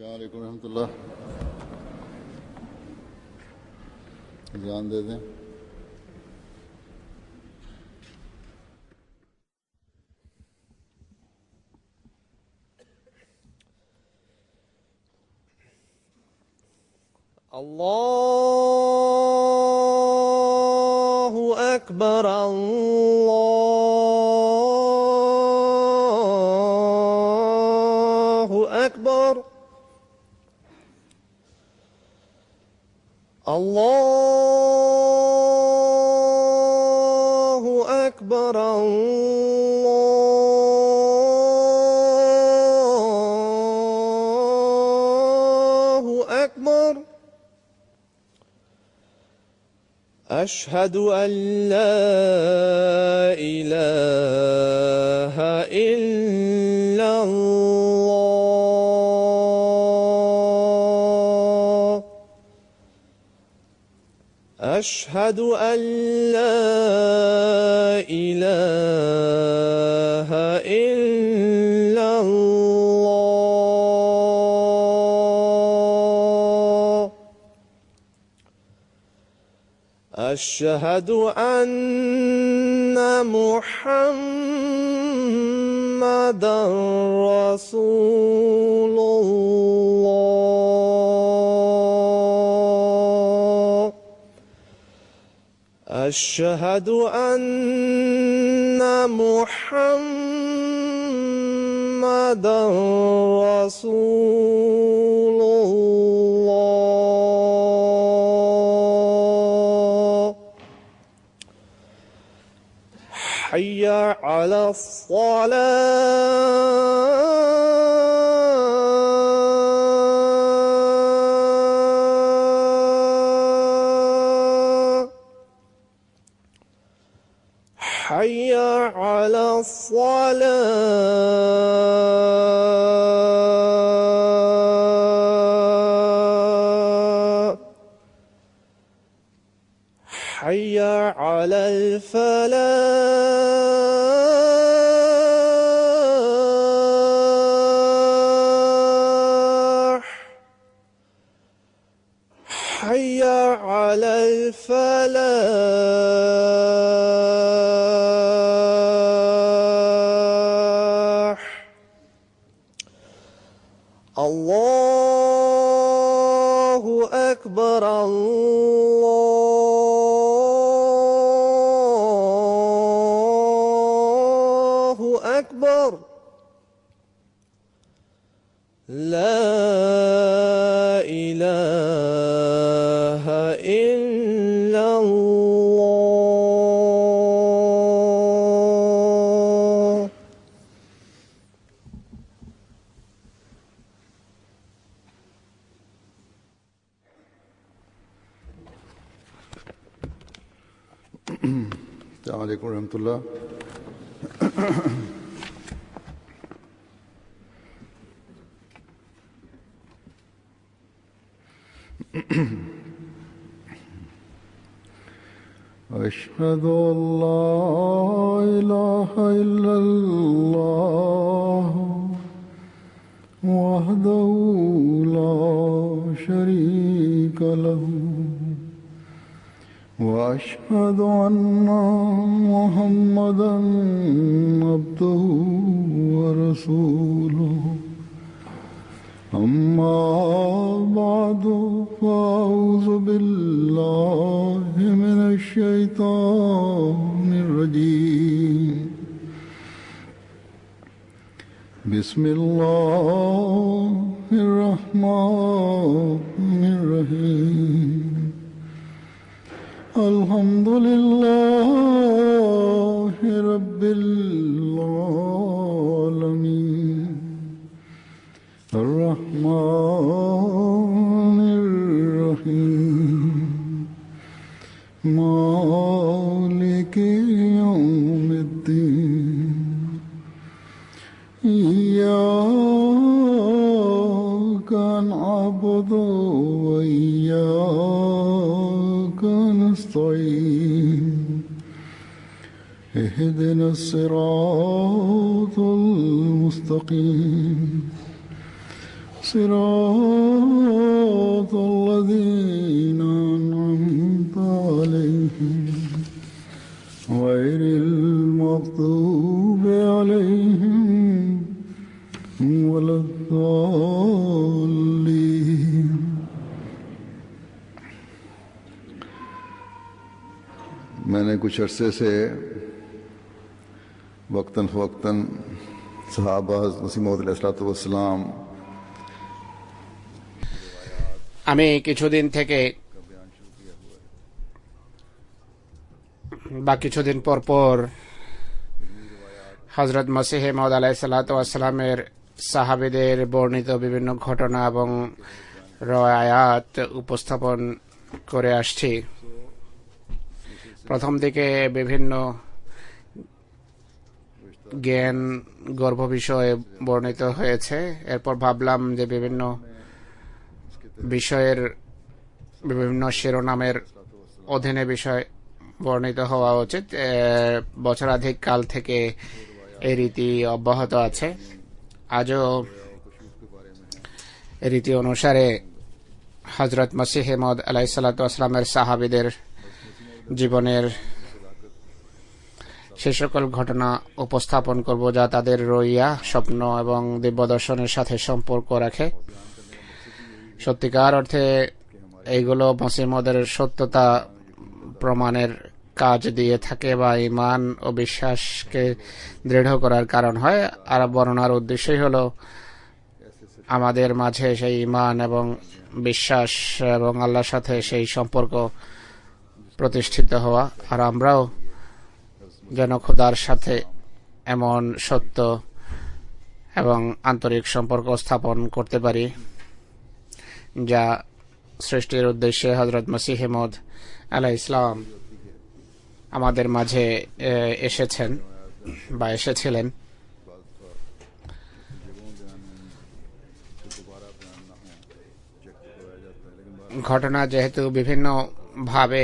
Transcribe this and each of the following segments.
السلام علیکم ورحمۃ اللہ. اذان دے دیں. الله أكبر الله أكبر الله أكبر الله أكبر. أشهد أن لا إله إلا الله. أشهد أن لا إله إلا الله. أشهد أن محمدًا رسول الله. أشهد أن محمدًا رسول الله. حي على الصلاة. حي على الصلاة. حي على الفلاح. حي على الفلاح. الله أكبر الله أكبر. لا إله إلا الله. السلام علیکم ورحمۃ اللہ. أشهد أن لا إله إلا الله وحده لا شريك له وأشهد أن محمدًا عبده ورسوله. أما بعد فأعوذ بالله من الشيطان الرجيم. بسم الله الرحمن الرحيم. الحمد لله رب العالمين. الرحمن الرحيم. مالك يوم الدين. إياك نعبد وإياك نستعين. اهدنا الصراط المستقيم. صراط الذين أنعمت عليهم غير المغضوب عليهم ولا الضالين. मैंने कुछ अरसे से वक्तन फ़वक्तन सहाबा मसीह मौद अलैहिस्सलाम আমি কিছুদিন থেকে বা কিছুদিন পর পর হযরত মসিহ মাউদ আলাইহিসসালামের সাহাবীদের বর্ণিত বিভিন্ন ঘটনা এবং রওয়ায়াত উপস্থাপন করে আসছি। প্রথম দিকে বিভিন্ন জ্ঞান গর্ভ বিষয়ে বর্ণিত হয়েছে। এরপর ভাবলাম যে বিভিন্ন বিষয়ের বিভিন্ন শিরোনামের অধীনে বিষয় বর্ণিত হওয়া উচিত। বছরাধিক কাল থেকে এই রীতি অব্যাহত আছে। আজও রীতি অনুসারে হযরত মসিহ মাউদ আলাইহিসসালামের সাহাবীদের জীবনের সে সকল ঘটনা উপস্থাপন করব যা তাদের রইয়া, স্বপ্ন এবং দিব্য দর্শনের সাথে সম্পর্ক রাখে। সত্যিকার অর্থে এইগুলো মসিহ মাউদের সত্যতা প্রমাণের কাজ দিয়ে থাকে বা ঈমান ও বিশ্বাসকে দৃঢ় করার কারণ হয়। আর বর্ণনার উদ্দেশ্যই হলো আমাদের মাঝে সেই ঈমান এবং বিশ্বাস এবং আল্লাহর সাথে সেই সম্পর্ক প্রতিষ্ঠিত হওয়া, আর আমরাও যেন খোদার সাথে এমন সত্য এবং আন্তরিক সম্পর্ক স্থাপন করতে পারি যা সৃষ্টির উদ্দেশ্যে হযরত মসিহ মাউদ আলাইহিস সালাম আমাদের মাঝে এসেছেন বা এসেছিলেন। ঘটনা যেহেতু বিভিন্ন ভাবে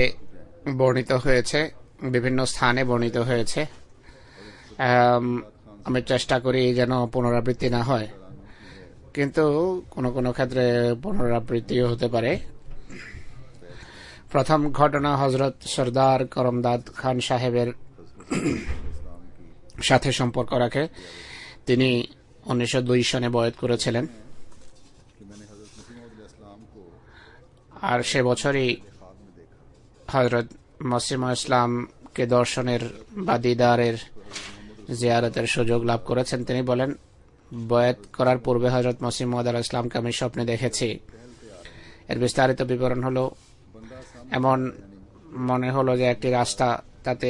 বর্ণিত হয়েছে, বিভিন্ন স্থানে বর্ণিত হয়েছে, আমি চেষ্টা করি যেন পুনরাবৃত্তি না হয়, কিন্তু কোনো কোনো ক্ষেত্রে পুনরাবৃত্তিও হতে পারে। প্রথম ঘটনা হযরত সরদার করমদাদ খান সাহেবের সাথে সম্পর্ক রাখে। তিনি 1902 সনে বয়াত করেছিলেন, আর সে বছরই হযরত মসিহ ইসলামকে দর্শনের বা দিদারের জিয়ারতের সুযোগ লাভ করেছেন। তিনি বলেন, বয়াত করার পূর্বে হযরত মসিহ মাউদ আলাইহিস সালামকে আমি স্বপ্নে দেখেছি। এর বিস্তারিত বিবরণ হলো, এমন মনে হলো যে একটি রাস্তা, তাতে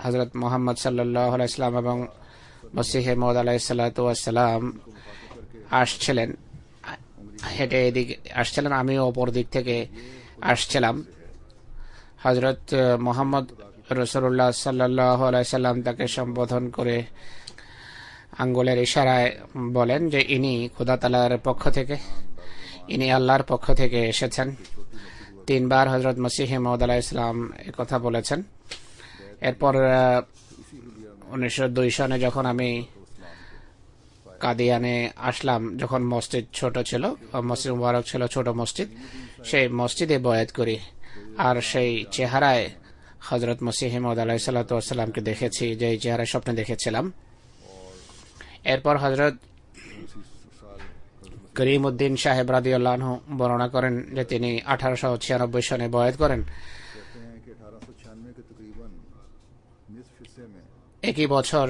হযরত মুহাম্মদ সাল্লাল্লাহু আলাইহি ওয়াসাল্লাম এবং মসিহ মাউদ আলাইহিস সালাম আসছিলেন, হেঁটে এদিকে আসছিলেন, আমিও অপর দিক থেকে আসছিলাম। হযরত মুহাম্মদ রাসূলুল্লাহ সাল্লাল্লাহু আলাইহি ওয়াসাল্লাম তাকে সম্বোধন করে আঙ্গুলের ইশারায় বলেন যে ইনি খোদা তাআলার পক্ষ থেকে, ইনি আল্লাহর পক্ষ থেকে এসেছেন। 3 বার হযরত মসিহ মাউদ আলাইহিস সালাম কথা বলেছেন। এরপর 1902 সনে যখন আমি কাদিয়ানে আসলাম, যখন মসজিদ ছোট ছিল, মসজিদ মুবারক ছিল ছোট মসজিদ, সেই মসজিদে বয়াত করি, আর সেই চেহারায় হযরত মসিহ মাউদ আলাইহিস সালামকে দেখেছি, যে চেহারায় স্বপ্নে দেখেছিলাম। এরপর হযরত করিম উদ্দিন সাহেব রাদিয়াল্লাহু আনহু বর্ণনা করেন যে তিনি 1896 সনে বয়াত করেন। একই বছর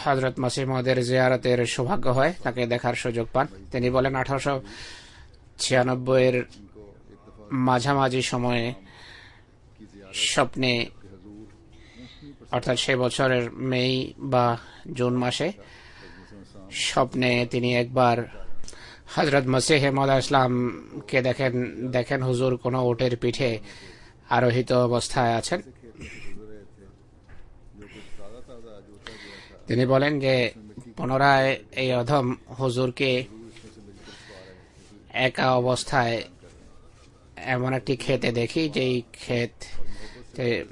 হযরত মসিহ মাউদের জিয়ারতের সৌভাগ্য হয়, তাকে দেখার সুযোগ পান। তিনি বলেন 1896 এর মাঝামাঝি সময়ে স্বপ্নে, অর্থাৎ সে বছরের মে বা জুন মাসে স্বপ্নে তিনি একবার হযরত মসিহ মাউদ আলাইহিস সালামকে দেখেন হুজুর কোনো উটের পিঠে আরোহিত অবস্থায় আছেন। তিনি বলেন যে পুনরায় এই অধম হুজুরকে একা অবস্থায় এমন একটি ক্ষেতে দেখি, যেই ক্ষেত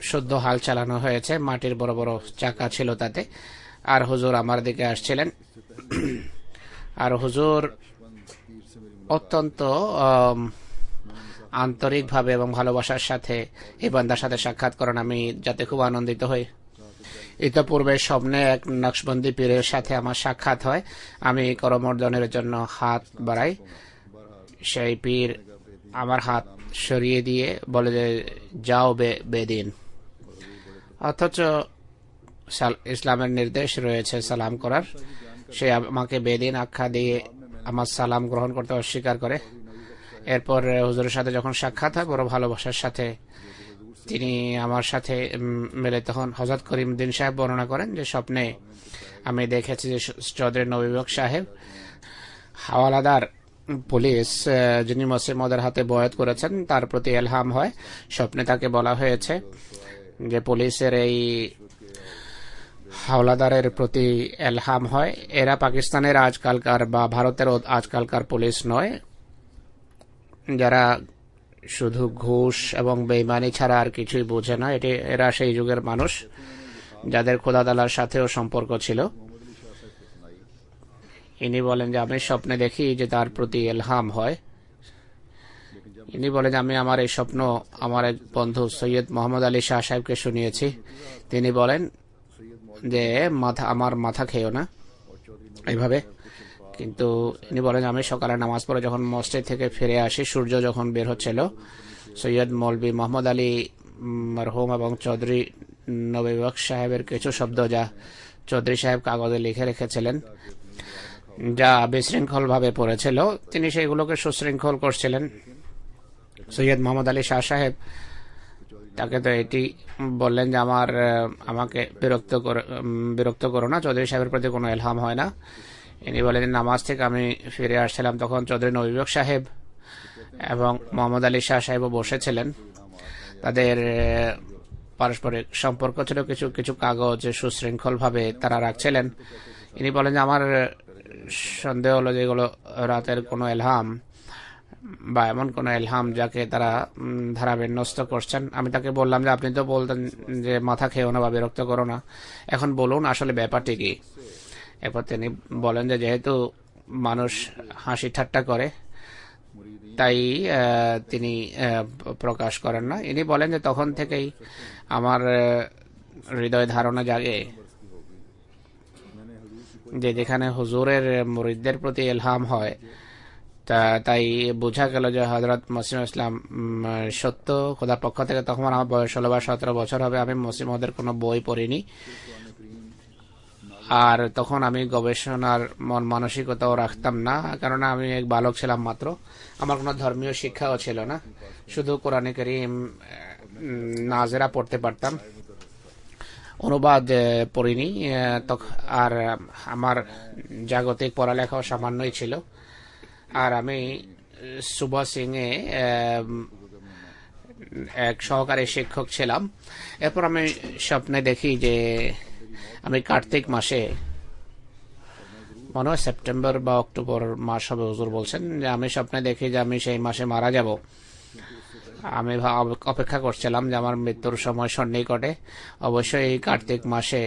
শুদ্ধ হাল চালানো হয়েছে, মাটির বড় বড় চাকা ছিল তাতে, আর হুজুর আমার দিকে আসছিলেন। আর হুজুর অত্যন্ত আন্তরিকভাবে এবং ভালোবাসার সাথে এই বান্দার সাথে সাক্ষাৎ করেন, আমি যাতে খুব আনন্দিত হই। ইতিপূর্বে স্বপ্নে এক নকশবন্দি পীরের সাথে আমার সাক্ষাৎ হয়। আমি করমর্দনের জন্য হাত বাড়াই, সেই পীর আমার হাত সরিয়ে দিয়ে বলে যে যাও বেদিন। অথচ ইসলামের নির্দেশ রয়েছে সালাম করার। সে আমাকে বেদিন আখ্যা দিয়ে আমার সালাম গ্রহণ করতে অস্বীকার করে। এরপর হুজুরের সাথে যখন সাক্ষাৎ হয় বড় ভালোবাসার সাথে তিনি আমার সাথে মিলিত হন। হযরত করিমউদ্দিন সাহেব বর্ণনা করেন যে স্বপ্নে আমি দেখেছি যে চৌধুরী নবীবক সাহেব হাওলাদার পুলিশ যিনি মসিহ মওদের হাতে বয়াত করেছেন তার প্রতি ইলহাম হয়। স্বপ্নে তাকে বলা হয়েছে যে পুলিশের এই হাওলাদারের প্রতি ইলহাম হয়, এরা পাকিস্তানের আজকালকার বা ভারতের আজকালকার পুলিশ নয়, যারা শুধু ঘুষ এবং বেইমানি ছাড়া আর কিছুই বোঝে না। এরা সেই যুগের মানুষ যাদের খোদা তাআলার সাথেও সম্পর্ক ছিল। ইনি বলেন যে আমি স্বপ্নে দেখি যে তার প্রতি ইলহাম হয়। ইনি বলেন যে আমি আমার এই স্বপ্ন আমার এক বন্ধু সৈয়দ মোহাম্মদ আলী শাহ সাহেবকে শুনিয়েছি। তিনি বলেন যে আমার মাথা খেয়েও না এইভাবে। কিন্তু ইনি বলেন আমি সকালে নামাজ পড়ে যখন মসজিদ থেকে ফিরে আসি, সূর্য যখন বের হচ্ছিল, সৈয়দ মৌলভী মোহাম্মদ আলী মরহুম এবং চৌধুরী নবীবক সাহেবের কিছু শব্দ যা চৌধুরী সাহেব কাগজে লিখে রেখেছিলেন, যা বিশৃঙ্খল ভাবে পড়েছিল, তিনি সেগুলোকে সুশৃঙ্খল করছিলেন। সৈয়দ মোহাম্মদ আলী শাহ সাহেব তাকে তো এটি বললেন যে আমাকে বিরক্ত করো না, চৌধুরী সাহেবের প্রতি কোনো ইলহাম হয় না। ইনি বলেন নামাজ থেকে আমি ফিরে আসছিলাম, তখন চৌধুরী নবীবক সাহেব এবং মোহাম্মদ আলী শাহ সাহেবও বসেছিলেন। তাদের পারস্পরিক সম্পর্ক ছিল, কিছু কিছু কাগজ সুশৃঙ্খল ভাবে তারা রাখছিলেন। ইনি বলেন যে আমার সন্দেহ হলো যেগুলো রাতের কোনো ইলহাম বা এমন কোন ইলহাম যাকে তারা ধারা বিন্যস্ত করছেন। আমি তাকে বললাম যে আপনি তো বলতেন যে মাথা খেও না বা বিরক্ত করো না, এখন বলুন আসলে ব্যাপারটি কি। এরপর তিনি বলেন যে যেহেতু মানুষ হাসি ঠাট্টা করে তাই তিনি প্রকাশ করেন না। ইনি বলেন যে তখন থেকেই আমার হৃদয় ধারণা জাগে যে যেখানে হুজুরের মুরিদদের প্রতি ইলহাম হয় তাই বোঝা গেল যে হযরত মসিহ ইসলাম সত্য খোদার পক্ষ থেকে। তখন আমার বয়স 16 বা 17 বছর হবে। আমি মসিহ মওদের কোনো বই পড়িনি, আর তখন আমি গবেষণার মন মানসিকতাও রাখতাম না, কেননা আমি এক বালক ছিলাম মাত্র। আমার কোনো ধর্মীয় শিক্ষাও ছিল না, শুধু কোরআনে কারীম নাজেরা পড়তে পারতাম, অনুবাদ পড়িনি। আর আমার জাগতিক পড়ালেখাও সামান্যই ছিল। আর আমি সুবা সিং এ এক সহকারী শিক্ষক ছিলাম। এরপর আমি স্বপ্নে দেখি যে আমি কার্তিক মাসে, মনে হয় সেপ্টেম্বর বা অক্টোবর মাস হবে, হুজুর বলছেন যে আমি স্বপ্নে দেখি যে আমি সেই মাসে মারা যাব। আমি অপেক্ষা করছিলাম যে আমার মৃত্যুর সময় সন্নিকটে, অবশ্যই এই কার্তিক মাসে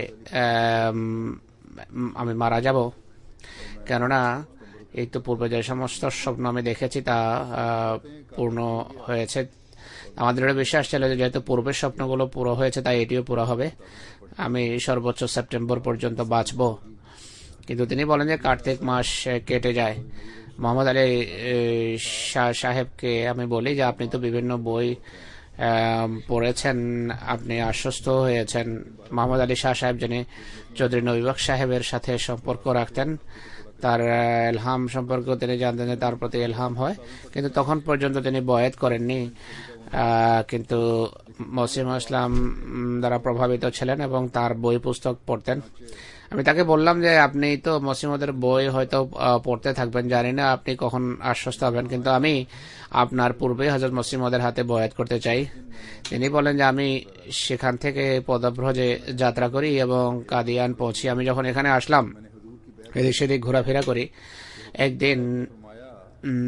আমি মারা যাব, কেননা এই তো পূর্বে যে সমস্ত স্বপ্ন আমি দেখেছি তা পূর্ণ হয়েছে। আমাদের বিশ্বাস ছিল যে যেহেতু পূর্বের স্বপ্নগুলো পুরো হয়েছে তাই এটিও পুরো হবে, আমি সর্বোচ্চ সেপ্টেম্বর পর্যন্ত বাঁচব। কিন্তু তিনি বলেন যে কার্তিক মাস কেটে যায়। মোহাম্মদ আলী শাহ সাহেবকে আমি বলি যে আপনি তো বিভিন্ন বই পড়েছেন, আপনি আশ্বস্ত হয়েছেন। মোহাম্মদ আলী শাহ সাহেব যিনি চৌধুরী নবীবক সাহেবের সাথে সম্পর্ক রাখতেন, তার ইলহাম সম্পর্কে তিনি জানতেন যে তার প্রতি ইলহাম হয়, কিন্তু তখন পর্যন্ত তিনি বয়াত করেননি। কিন্তু মসিহ ইসলাম দ্বারা প্রভাবিত ছিলেন এবং তার বই পুস্তক পড়তেন। আমি তাকে বললাম যে আপনি তো মসিহ মওদের বই হয়তো পড়তে থাকবেন, জানি না আপনি কখন আশ্বস্ত হবেন, কিন্তু আমি আপনার পূর্বে হযরত মসিহ মওদের হাতে বয়াত করতে চাই। তিনি বলেন যে আমি সেখান থেকে পদব্রজে যাত্রা করি এবং কাদিয়ান পৌঁছি। আমি যখন এখানে আসলাম এদিক সেদিক ঘোরাফেরা করি, একদিন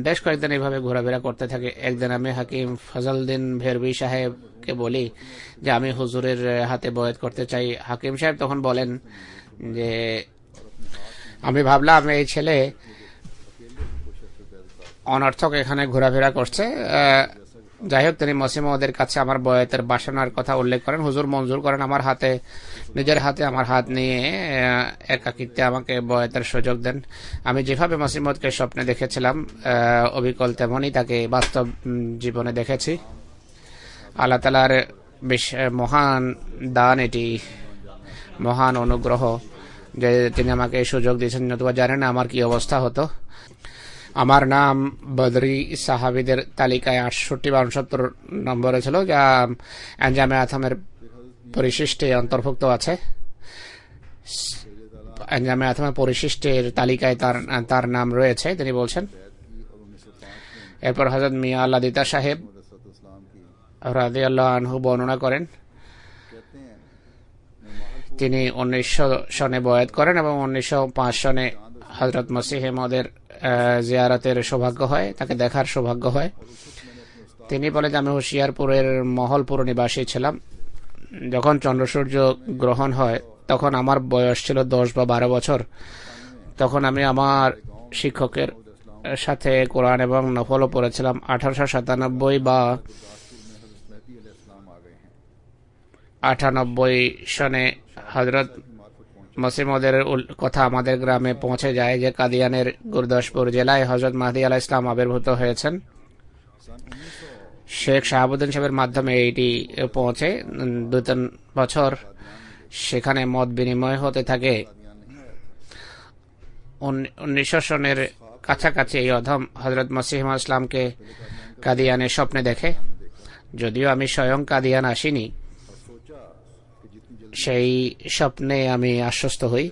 বেশ কয়েকদিন এইভাবে ঘোরাফেরা করতে থাকে। একদিন আমি হাকিম ফজলউদ্দিন ভেরবি সাহেবকে বলি যে আমি হুজুরের হাতে বয়াত করতে চাই। হাকিম সাহেব তখন বলেন যে আমি ভাবলাম এই ছেলে অনর্থক এখানে ঘোরাফেরা করছে। যাই হোক, তিনি মসিহ মওদের কাছে আমার বয়াতের বাসনার কথা উল্লেখ করেন। হুজুর মঞ্জুর করেন আমার হাতে, নিজের হাতে আমার হাত নিয়ে একাকিত্বে আমাকে বয়াতের সুযোগ দেন। আমি যেভাবে মসিহ মওদকে স্বপ্নে দেখেছিলাম অবিকল তেমনই তাকে বাস্তব জীবনে দেখেছি। আল্লাহ তাআলার মহান দান, এটি মহান অনুগ্রহ যে তিনি আমাকে এই সুযোগ দিয়েছেন। নতুবা জানেন আমার কি অবস্থা হতো। আমার নাম বদরি সাহাবিদের তালিকায় 68 বা 69 নম্বরে ছিল, যা আঞ্জামে আথমের পরিশিষ্টে অন্তর্ভুক্ত আছে। আঞ্জামে আথমের পরিশিষ্টের তালিকায় তার নাম রয়েছে, তিনি বলছেন। এরপর হযরত মিয়া আল্লাহ দিতা সাহেব রাদিয়াল্লাহু আনহু বর্ণনা করেন, তিনি 1900 সনে বয়াত করেন এবং 1905 সনে হযরত মসিহ মওদের জিয়ারতের সৌভাগ্য হয়, তাকে দেখার সৌভাগ্য হয়। তিনি বলেন যে আমি হুশিয়ারপুরের মহলপুর নিবাসী ছিলাম। যখন চন্দ্র সূর্য গ্রহণ হয় তখন আমার বয়স ছিল 10 বা 12 বছর। তখন আমি আমার শিক্ষকের সাথে কোরআন এবং নফলও পড়েছিলাম। 1897 বা 98 সনে হযরত মসিহ মওদের কথা আমাদের গ্রামে পৌঁছে যায় যে কাদিয়ানের গুরদাসপুর জেলায় হযরত মাহদী আলাইহিস সালাম আবির্ভূত হয়েছেন। শেখ শাহাবুদ্দিন সাহেবের মাধ্যমে এটি পৌঁছে। 2-3 বছর সেখানে মত বিনিময় হতে থাকে। 1900 সনের কাছাকাছি এই অধম হযরত মসিহ মাউদ ইসলামকে কাদিয়ানে স্বপ্নে দেখে। যদিও আমি স্বয়ং কাদিয়ান আসিনি, সেই স্বপ্নে আমি আশ্বস্ত হই,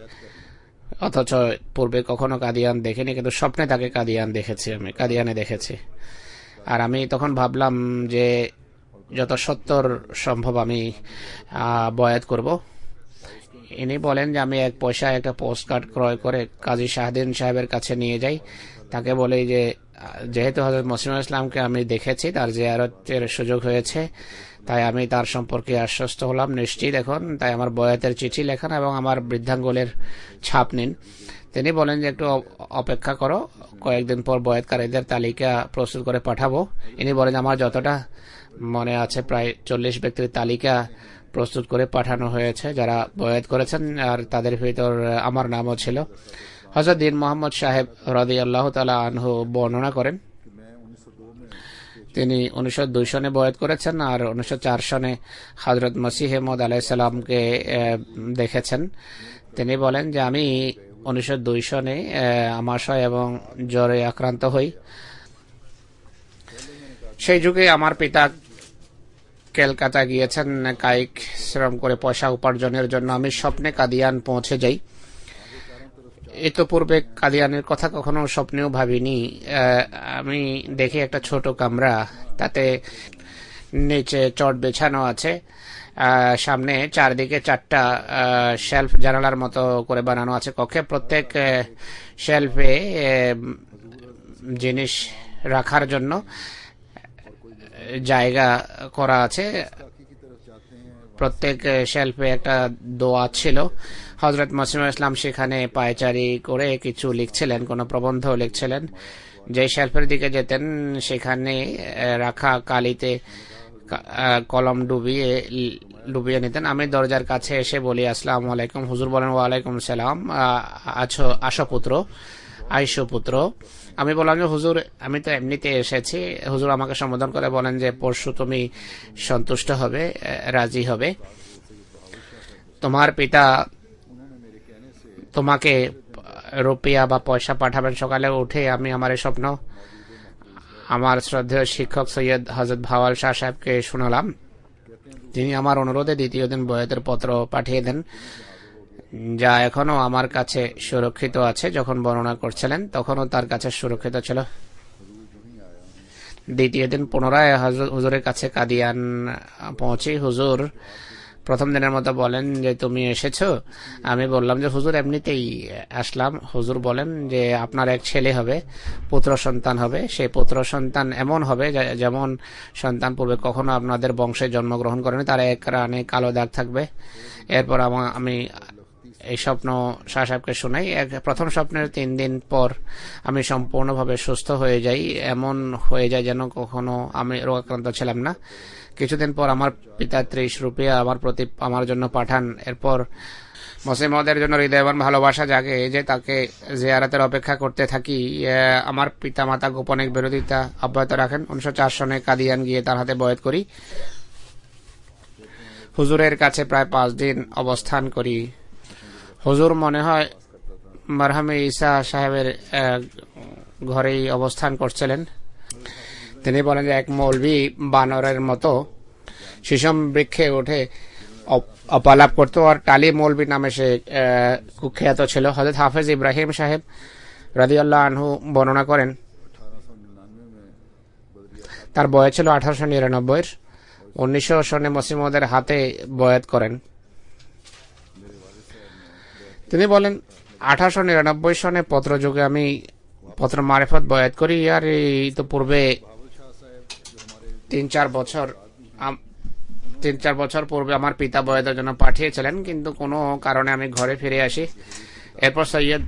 অথচ পূর্বে কখনো কাদিয়ান দেখিনি, কিন্তু স্বপ্নে তাকে কাদিয়ান দেখেছি, আমি কাদিয়ানে দেখেছি। আর আমি তখন ভাবলাম যে যত সত্তর সম্ভব আমি বয়াত করব। ইনি বলেন যে আমি 1 পয়সায় একটা পোস্ট কার্ড ক্রয় করে কাজী শাহদিন সাহেবের কাছে নিয়ে যাই। তাকে বলি যে যেহেতু হযরত মসিহ মাউদ ইসলামকে আমি দেখেছি, তার জিয়ারতের সুযোগ হয়েছে, তাই আমি তার সম্পর্কে আশ্বস্ত হলাম, নিশ্চিত এখন, তাই আমার বয়াতের চিঠি লেখান এবং আমার বৃদ্ধাঙ্গুলের ছাপ নিন। তিনি বলেন যে একটু অপেক্ষা করো, কয়েকদিন পর বয়াতকারীদের তালিকা প্রস্তুত করে পাঠাবো। ইনি বলেন আমার যতটা মনে আছে প্রায় 40 ব্যক্তির তালিকা প্রস্তুত করে পাঠানো হয়েছে যারা বয়াত করেছেন, আর তাদের ভিতর আমার নামও ছিল। হযরত দীন মোহাম্মদ সাহেব রাদিয়াল্লাহু তাআলা আনহু বর্ণনা করেন, তিনি 1902 সনে বয়াত করেছেন আর 1904 সনে হযরত মসিহ মওদ আলাইহিস সালামকে দেখেছেন। তিনি বলেন যে আমি 1902 সনে আমাশয় এবং জ্বরে আক্রান্ত হই। সেই যুগে আমার পিতা কলকাতা গিয়েছেন কায়িক শ্রম করে পয়সা উপার্জনের জন্য। আমি স্বপ্নে কাদিয়ান পৌঁছে যাই। ইতোপূর্বে কাদিয়ানের কথা কখনো স্বপ্নেও ভাবিনি। আমি দেখি একটা ছোট কামরা, তাতে নিচে চট বেছানো আছে, সামনে চারদিকে 4টা শেলফ জানালার মতো করে বানানো আছে কক্ষে। প্রত্যেক শেলফে জিনিস রাখার জন্য জায়গা করা আছে। প্রত্যেক শেলফে একটা দোয়াত ছিল। হযরত মসিহ মাউদ ইসলাম সেখানে পায়চারি করে কিছু লিখছিলেন, কোনো প্রবন্ধ লিখছিলেন। যে শেলফের দিকে যেতেন সেখানে রাখা কালিতে কলম ডুবিয়ে নিতেন। আমি দরজার কাছে এসে বলি আসসালামু আলাইকুম। হুজুর বলেন ওয়ালাইকুম সালাম, আইসো পুত্র। আমি বললাম যে হুজুর আমি তো এমনিতে এসেছি। হুজুর আমাকে সম্বোধন করে বলেন যে পরশু তুমি সন্তুষ্ট হবে, রাজি হবে। তোমার পিতা তোমাকে রুপিয়া বা পয়সা পাঠাবেন। সকালে উঠে আমি আমার এই স্বপ্ন আমার শ্রদ্ধেয় শিক্ষক সৈয়দ হযরত ভাওয়াল শাহ সাহেবকে শুনালাম। তিনি আমার অনুরোধে দ্বিতীয় দিন বয়াতের পত্র পাঠিয়ে দেন, যা এখনো আমার কাছে সুরক্ষিত আছে। যখন বর্ণনা করছিলেন তখনও তার কাছে সুরক্ষিত ছিল। দ্বিতীয় দিন পুনরায় হুজুরের কাছে কাদিয়ান পৌঁছি। হুজুর প্রথম দিনের মতো বলেন যে তুমি এসেছো। আমি বললাম যে হুজুর এমনিতেই আসলাম। হুজুর বলেন যে আপনার এক ছেলে হবে, পুত্র সন্তান হবে। সেই পুত্র সন্তান এমন হবে যেমন সন্তান পূর্বে কখনো আপনাদের বংশে জন্মগ্রহণ করেনি, তার এক রানে কালো দাগ থাকবে। এরপর আমি এই স্বপ্ন শাহ সাহেবকে শোনাই। প্রথম স্বপ্নের 3 দিন পর আমি সম্পূর্ণভাবে সুস্থ হয়ে যাই, এমন হয়ে যায় যেন কখনো আমি রোগাক্রান্ত ছিলাম না। কিছুদিন পর আমার পিতা 30 রুপিয়া আমার জন্য পাঠান। এরপর মসিহ মহোদয়ের জন্য হৃদয়বান ভালোবাসা জাগে যে তাকে জিয়ারতের অপেক্ষা করতে থাকি। আমার পিতা মাতা গোপনে বিরোধিতা অব্যাহত রাখেন। 1904 সনে কাদিয়ান গিয়ে তার হাতে বয়াত করি। হুজুরের কাছে প্রায় 5 দিন অবস্থান করি। হুজুর মনে হয় মারহামে ঈসা সাহেবের ঘরেই অবস্থান করছিলেন। তিনি বলেন যে এক মৌলভী বানরের মতো শিশম বৃক্ষে উঠে অপালাপ করতো আর টালি মৌলভী নামে সে কুখ্যাত ছিল। হযরত হাফেজ ইব্রাহিম সাহেব রাদিয়াল্লাহু আনহু বর্ণনা করেন তার বয়স ছিল 1899। 1900 সনে মসিহ মহোদয়ের হাতে বয়াত করেন। তিনি বলেন 1899 সনে পত্র যুগে আমি পত্র মারিফত বয়াত করি। আর এই তো পূর্বে 3-4 বছর পূর্বে আমার পিতা বয়াতের জন্য পাঠিয়েছিলেন, কিন্তু কোনো কারণে আমি ঘরে ফিরে আসি। এরপর সৈয়দ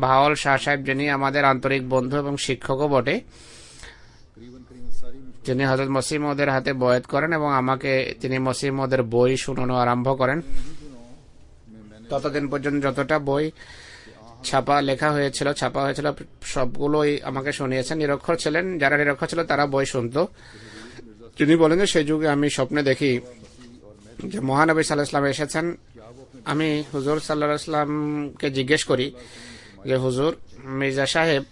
বাহাউল শাহ সাহেব, যিনি আমাদের আন্তরিক বন্ধু এবং শিক্ষকও বটে, তিনি হযরত মসিহ মহোদয়ের হাতে বয়াত করেন এবং আমাকে তিনি মসিহ মহোদয়ের বই শোনানো আরম্ভ করেন। ততদিন পর্যন্ত যতটা বই লেখা হয়েছিল সবগুলোই আমাকে শুনিয়েছেন। নিরক্ষর ছিলেন, যারা নিরক্ষর ছিল তারা বই শুনতো। তিনি বলেন যে সেই যুগে আমি স্বপ্নে দেখি যে মহানবী সাল্লাল্লাহু আলাইহি ওয়াসাল্লাম এসেছেন। আমি হুজুর সাল্লাল্লাহু আলাইহি ওয়াসাল্লামকে জিজ্ঞেস করি যে হুজুর, মির্জা সাহেব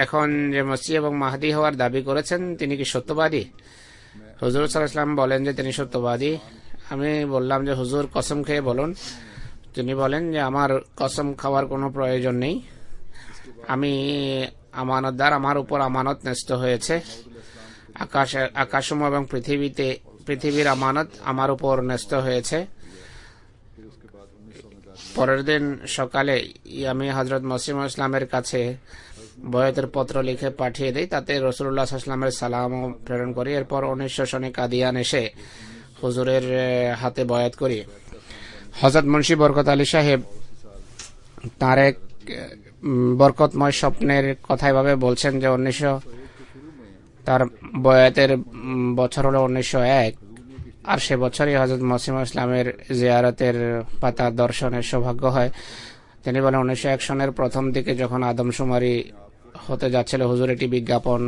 এখন যে মসিহ এবং মাহদী হওয়ার দাবি করেছেন তিনি কি সত্যবাদী? হুজুর সাল্লাল্লাহু আলাইহি ওয়াসাল্লাম বলেন যে তিনি সত্যবাদী। আমি বললাম যে হুজুর কসম খেয়ে বলুন। তিনি বলেন যে আমার কসম খাওয়ার কোনো প্রয়োজন নেই, আমি আমানতদার, আমার উপর আমানত ন্যস্ত হয়েছে। আকাশসমূহ এবং পৃথিবীর আমানত আমার উপর ন্যস্ত হয়েছে। পরের দিন সকালে আমি হযরত মসিহ ইসলামের কাছে বয়াতের পত্র লিখে পাঠিয়ে দেই, তাতে রাসূলুল্লাহ সাল্লাল্লাহু আলাইহি ওয়াসাল্লামের সালাম প্রেরণ করি। এরপর 1900 সনে কাদিয়ান এসে হুজুরের হাতে বয়াত করি। হযরত মুন্সি বরকত আলী সাহেব তার এক বরকতময় স্বপ্নের কথা এভাবে বলছেন যে তার বয়াতের বছর হলো 1901, আর সে বছরই হযরত মসিহ ইসলামের জিয়ারতের পাতা দর্শনের সৌভাগ্য হয়। তিনি বলেন 1901 সনের প্রথম দিকে যখন আদমশুমারি হতে যাচ্ছিল, হুজুর একটি বিজ্ঞাপন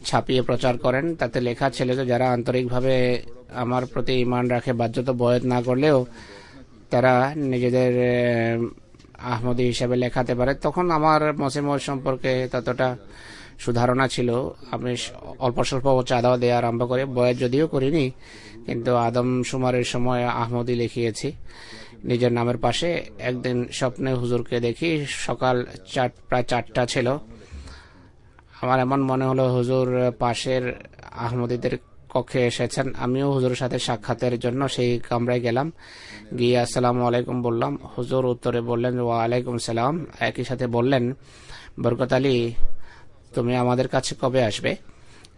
ছাপিয়ে প্রচার করেন। তাতে লেখা ছিল যে যারা আন্তরিকভাবে আমার প্রতি ঈমান রাখে বাধ্যত বয়াত না করলেও তারা নিজেদের আহমদী হিসেবে লেখাতে পারে। তখন আমার মসিহ সম্পর্কে ততটা সুধারণা ছিল। আমি অল্প স্বল্প চাঁদাও দেওয়া আরম্ভ করে বয়াত যদিও করিনি, কিন্তু আদমশুমারির সময় আহমদী লিখিয়েছি নিজের নামের পাশে। একদিন স্বপ্নে হুজুরকে দেখি, সকাল প্রায় 4টা ছিল। আমার এমন মনে হলো হুজুর পাশের আহমদীদের কক্ষে এসেছেন। আমিও হুজুরের সাথে সাক্ষাতের জন্য সেই কামরায় গেলাম। গিয়ে আসসালামু আলাইকুম বললাম। হুজুর উত্তরে বললেন ওয়া আলাইকুম সালাম। একই সাথে বললেন, বরকত আলী, তুমি আমাদের কাছে কবে আসবে?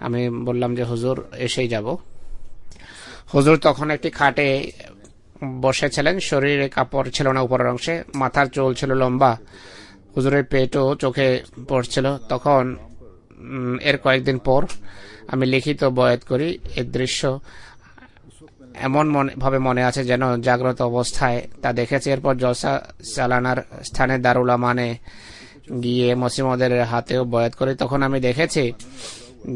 আমি বললাম যে হুজুর এসেই যাব। হুজুর তখন একটি খাটে বসেছিলেন, শরীরে কাপড় ছিল না উপরের অংশে, মাথার চুল ছিল লম্বা, হুজুরের পেটও চোখে পড়ছিল। তখন এর কয়েকদিন পর আমি লিখিত বয়াত করি। এই দৃশ্য এমন ভাবে মনে আছে যেন জাগ্রত অবস্থায় তা দেখেছি। এরপর জলসা চালানার স্থানে দারুল আমানে গিয়ে মসিহ মহোদয়ের হাতেও বয়াত করি। তখন আমি দেখেছি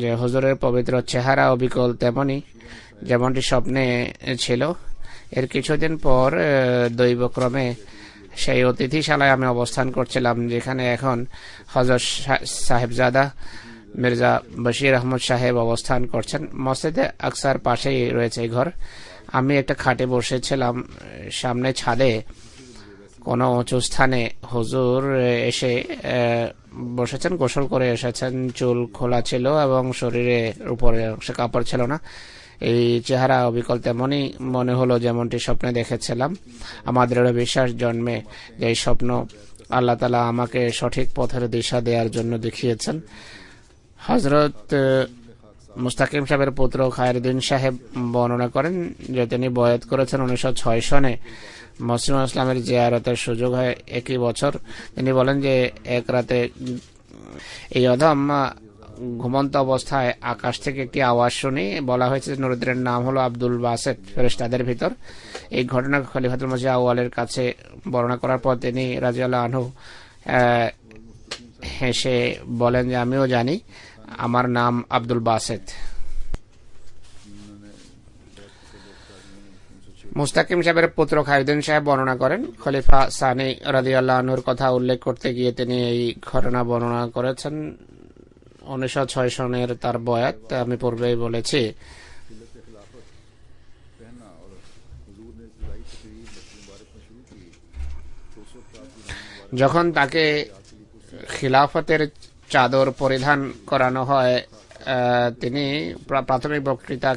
যে হুজুরের পবিত্র চেহারা অবিকল তেমনি যেমনটি স্বপ্নে ছিল। এর কিছুদিন পর দৈবক্রমে সেই অতিথিশালায় আমি অবস্থান করছিলাম, যেখানে এখন হযরত সাহেবজাদা মির্জা বশির আহমদ সাহেব অবস্থান করছেন। মসজিদে আকসার পাশেই রয়েছে এই ঘর। আমি একটা খাটে বসেছিলাম, সামনে ছাদে কোনো উঁচু স্থানে হুজুর এসে বসেছেন, গোসল করে এসেছেন, চুল খোলা ছিল এবং শরীরে উপরে অংশে কাপড় ছিল না। এই চেহারা অবিকল তেমনই মনে হলো যেমনটি স্বপ্নে দেখেছিলাম। আমাদের বিশ্বাস জন্মে যে এই স্বপ্ন আল্লাহ তাআলা আমাকে সঠিক পথের দিশা দেওয়ার জন্য দেখিয়েছেন। হযরত মুস্তাকিম সাহেবের পুত্র খায়রুদ্দিন সাহেব বর্ণনা করেন যে তিনি বয়াত করেছেন 1906 সনে। মসিমা ইসলামের জিয়ারতের সুযোগ হয় একই বছর। তিনি বলেন যে এক রাতে এই অধম ঘুমন্ত অবস্থায় আকাশ থেকে একটি আওয়াজ শুনি। বলা হয়েছে যে নুরুদ্দিনের নাম হলো আব্দুল বাসেত, ফেরেশতাদের ভিতর। এই ঘটনা খলিফাতুল মসিহ আউয়ালের কাছে বর্ণনা করার পর তিনি রাদিয়াল্লাহু আনহু হেসে বলেন যে আমিও জানি, আমার নাম আব্দুল বাসেত। মুস্তাকিম সাহেবের পুত্র খায়রুদ্দিন সাহেব বর্ণনা করেন, খলিফা সানি রাদিয়াল্লাহু আনহুর কথা উল্লেখ করতে গিয়ে তিনি এই ঘটনা বর্ণনা করেছেন। 1906 সনের তার বয়াত আমি পূর্বেই বলেছি। যখন তাকে খিলাফতের চাদর পরিধান করানো হয়, তিনি প্রাথমিক বক্তৃতা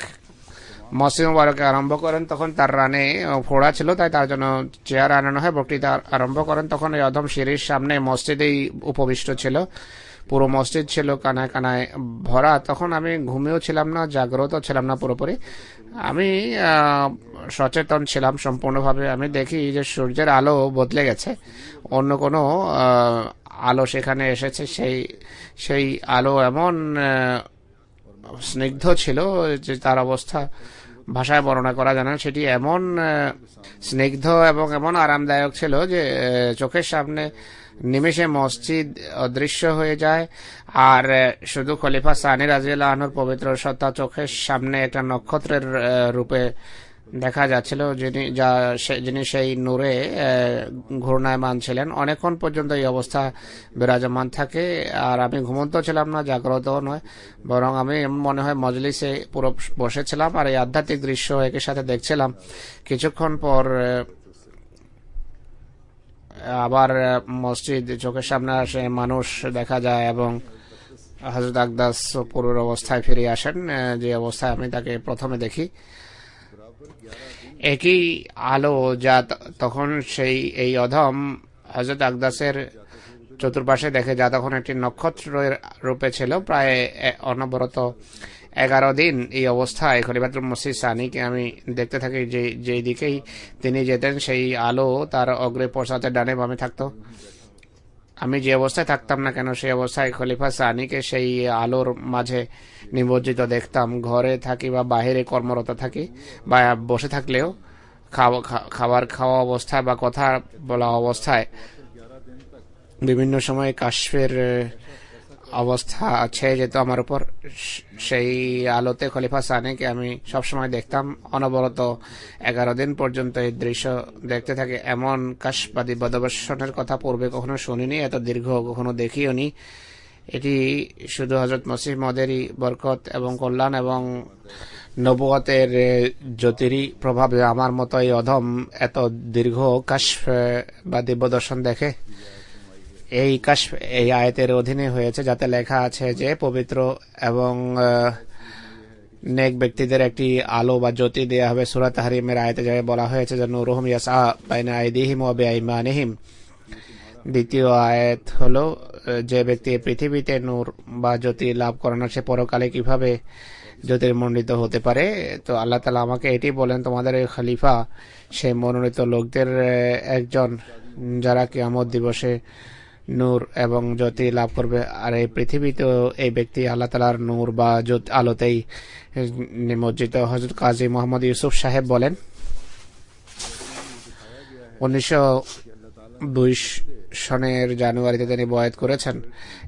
মসজিদ মুবারকে আরম্ভ করেন। তখন তার রানে ফোড়া ছিল, তাই তার জন্য চেয়ার আনানো হয়। বক্তৃতা আরম্ভ করেন তখন এই অধম সিঁড়ির সামনে মসজিদেই উপবিষ্ট ছিল। পুরো মসজিদ ছিল কানায় কানায় ভরা। তখন আমি ঘুমিয়েও ছিলাম না, জাগ্রত ছিলাম না পুরোপুরি। আমি সচেতন ছিলাম সম্পূর্ণভাবে। আমি দেখি যে সূর্যের আলো বদলে গেছে, অন্য কোনো আলো সেখানে এসেছে। সেই আলো এমন স্নিগ্ধ ছিল যে তার অবস্থা ভাষায় বর্ণনা করা যায় না। সেটি এমন স্নিগ্ধ এবং এমন আরামদায়ক ছিল যে চোখের সামনে নিমেষে মসজিদ অদৃশ্য হয়ে যায়। আর শুধু খলিফা সানি রাদিয়াল্লাহু আনহুর পবিত্র সত্তা চোখের সামনে একটা নক্ষত্রের রূপে দেখা যাচ্ছিল, যিনি সেই নূরে ঘূর্ণায়মান ছিলেন। অনেকক্ষণ পর্যন্ত এই অবস্থা বিরাজমান থাকে। আর আমি ঘুমন্ত ছিলাম না, জাগ্রত নয়, বরং আমি মনে হয় মজলিসে পুরো বসেছিলাম আর এই আধ্যাত্মিক দৃশ্য একই সাথে দেখছিলাম। কিছুক্ষণ পর আবার মসজিদ চোখের সামনে আসে, মানুষ দেখা যায় এবং হযরত আকদাস পুরোর অবস্থায় ফিরে আসেন, যে অবস্থায় আমি তাকে প্রথমে দেখি। একই আলো যা তখন এই অধম হযরত আকদাসের চতুর্পাশে দেখে, যা তখন একটি নক্ষত্রের রূপে ছিল। প্রায় অনবরত 11 দিন এই অবস্থায় খলিফাতুল মসিহ সানিকে আমি দেখতে থাকি। যেই দিকেই তিনি যেতেন সেই আলো তার অগ্রে পশ্চাতে ডানে বামে থাকতো। আমি যে অবস্থায় থাকতাম না কেন, সেই অবস্থায় খলিফা সানিকে সেই আলোর মাঝে নিমজ্জিত দেখতাম। ঘরে থাকি বা বাহিরে কর্মরত থাকি বা বসে থাকলেও, খাবার খাওয়া অবস্থায় বা কথা বলা অবস্থায়, বিভিন্ন সময় কাশফের অবস্থা ছেয়ে যেত আমার উপর। সেই আলোতে খলিফা সানিকে আমি সবসময় দেখতাম। অনবরত 11 দিন পর্যন্ত এই দৃশ্য দেখতে থাকে। এমন কাশবাদী বদবর্ষণের কথা পূর্বে কখনো শুনিনি, এত দীর্ঘ কখনো দেখিও নি। এটি শুধু হযরত মসিহ মওউদেরই বরকত এবং কল্যাণ এবং নবুয়তের জ্যোতিরই প্রভাবে আমার মতো এই অধম এত দীর্ঘ কাশফ বা দিব্যদর্শন দেখে। এই কাশফ এই আয়াতের অধীনে হয়েছে, যাতে লেখা আছে যে পবিত্র এবং নেক ব্যক্তিদের একটি আলো বা জ্যোতি দেয়া হবে। সূরা তাহরিমের আয়াতে যাবে বলা হয়েছে যে নূরুহুম ইয়াসআ বাইনা আইদিহিম ওয়া বিআইমানিহিম। দ্বিতীয় আয়াত হলো যে ব্যক্তি পৃথিবীতে নূর বা জ্যোতি লাভ করানো, সে পরকালে কিভাবে জ্যোতির্মণ্ডিত হতে পারে। তো আল্লাহ তাআলা আমাকে এটি বলেন, তোমাদের এই খলিফা সেই মনোনীত লোকদের একজন, যারা কিয়ামত দিবসে নূর এবং জ্যোতি লাভ করবে। আর এই পৃথিবীতেও এই ব্যক্তি আল্লাহ তাআলার নূর বা আলোতেই নিমজ্জিত। হযরত কাজী মোহাম্মদ ইউসুফ সাহেব বলেন, 1902 সনের জানুয়ারিতে তিনি বয়াত করেছেন।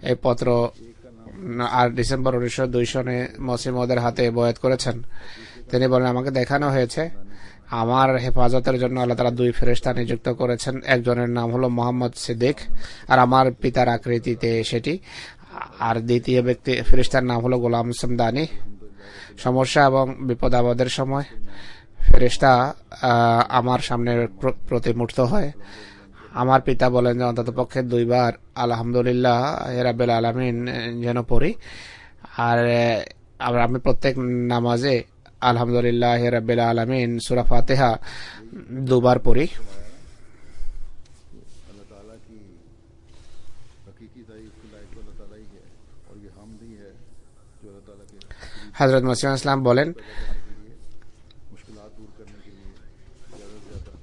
এই পত্র 8 ডিসেম্বর 1902 সনে মসিহ মওউদের হাতে বয়াত করেছেন। তিনি বলেন, আমাকে দেখানো হয়েছে আমার হেফাজতের জন্য আল্লাহ তাআলা 2 ফেরেশতা নিযুক্ত করেছেন। একজনের নাম হলো মোহাম্মদ সিদ্দিক, আর আমার পিতার আকৃতিতে সেটি। আর দ্বিতীয় ব্যক্তি ফেরেশতার নাম হলো গোলাম সামদানি। সমস্যা এবং বিপদ আপদের সময় ফেরেশতা আমার সামনে প্রতিমূর্ত হয়। আমার পিতা বলেন যে অন্তত পক্ষে 2 বার আলহামদুলিল্লাহ রাব্বিল আলামিন যেন পড়ি। আর আমি প্রত্যেক নামাজে আলহামদুলিল্লাহ রাব্বিল আলামিন সূরা ফাতিহা 2 বার পড়ি। अल्लाह ताला की हकीकी तारीफ की लायक अल्लाह ताला ही है और ये हमद ही है হযরত মসিহ ইসলাম বলেন,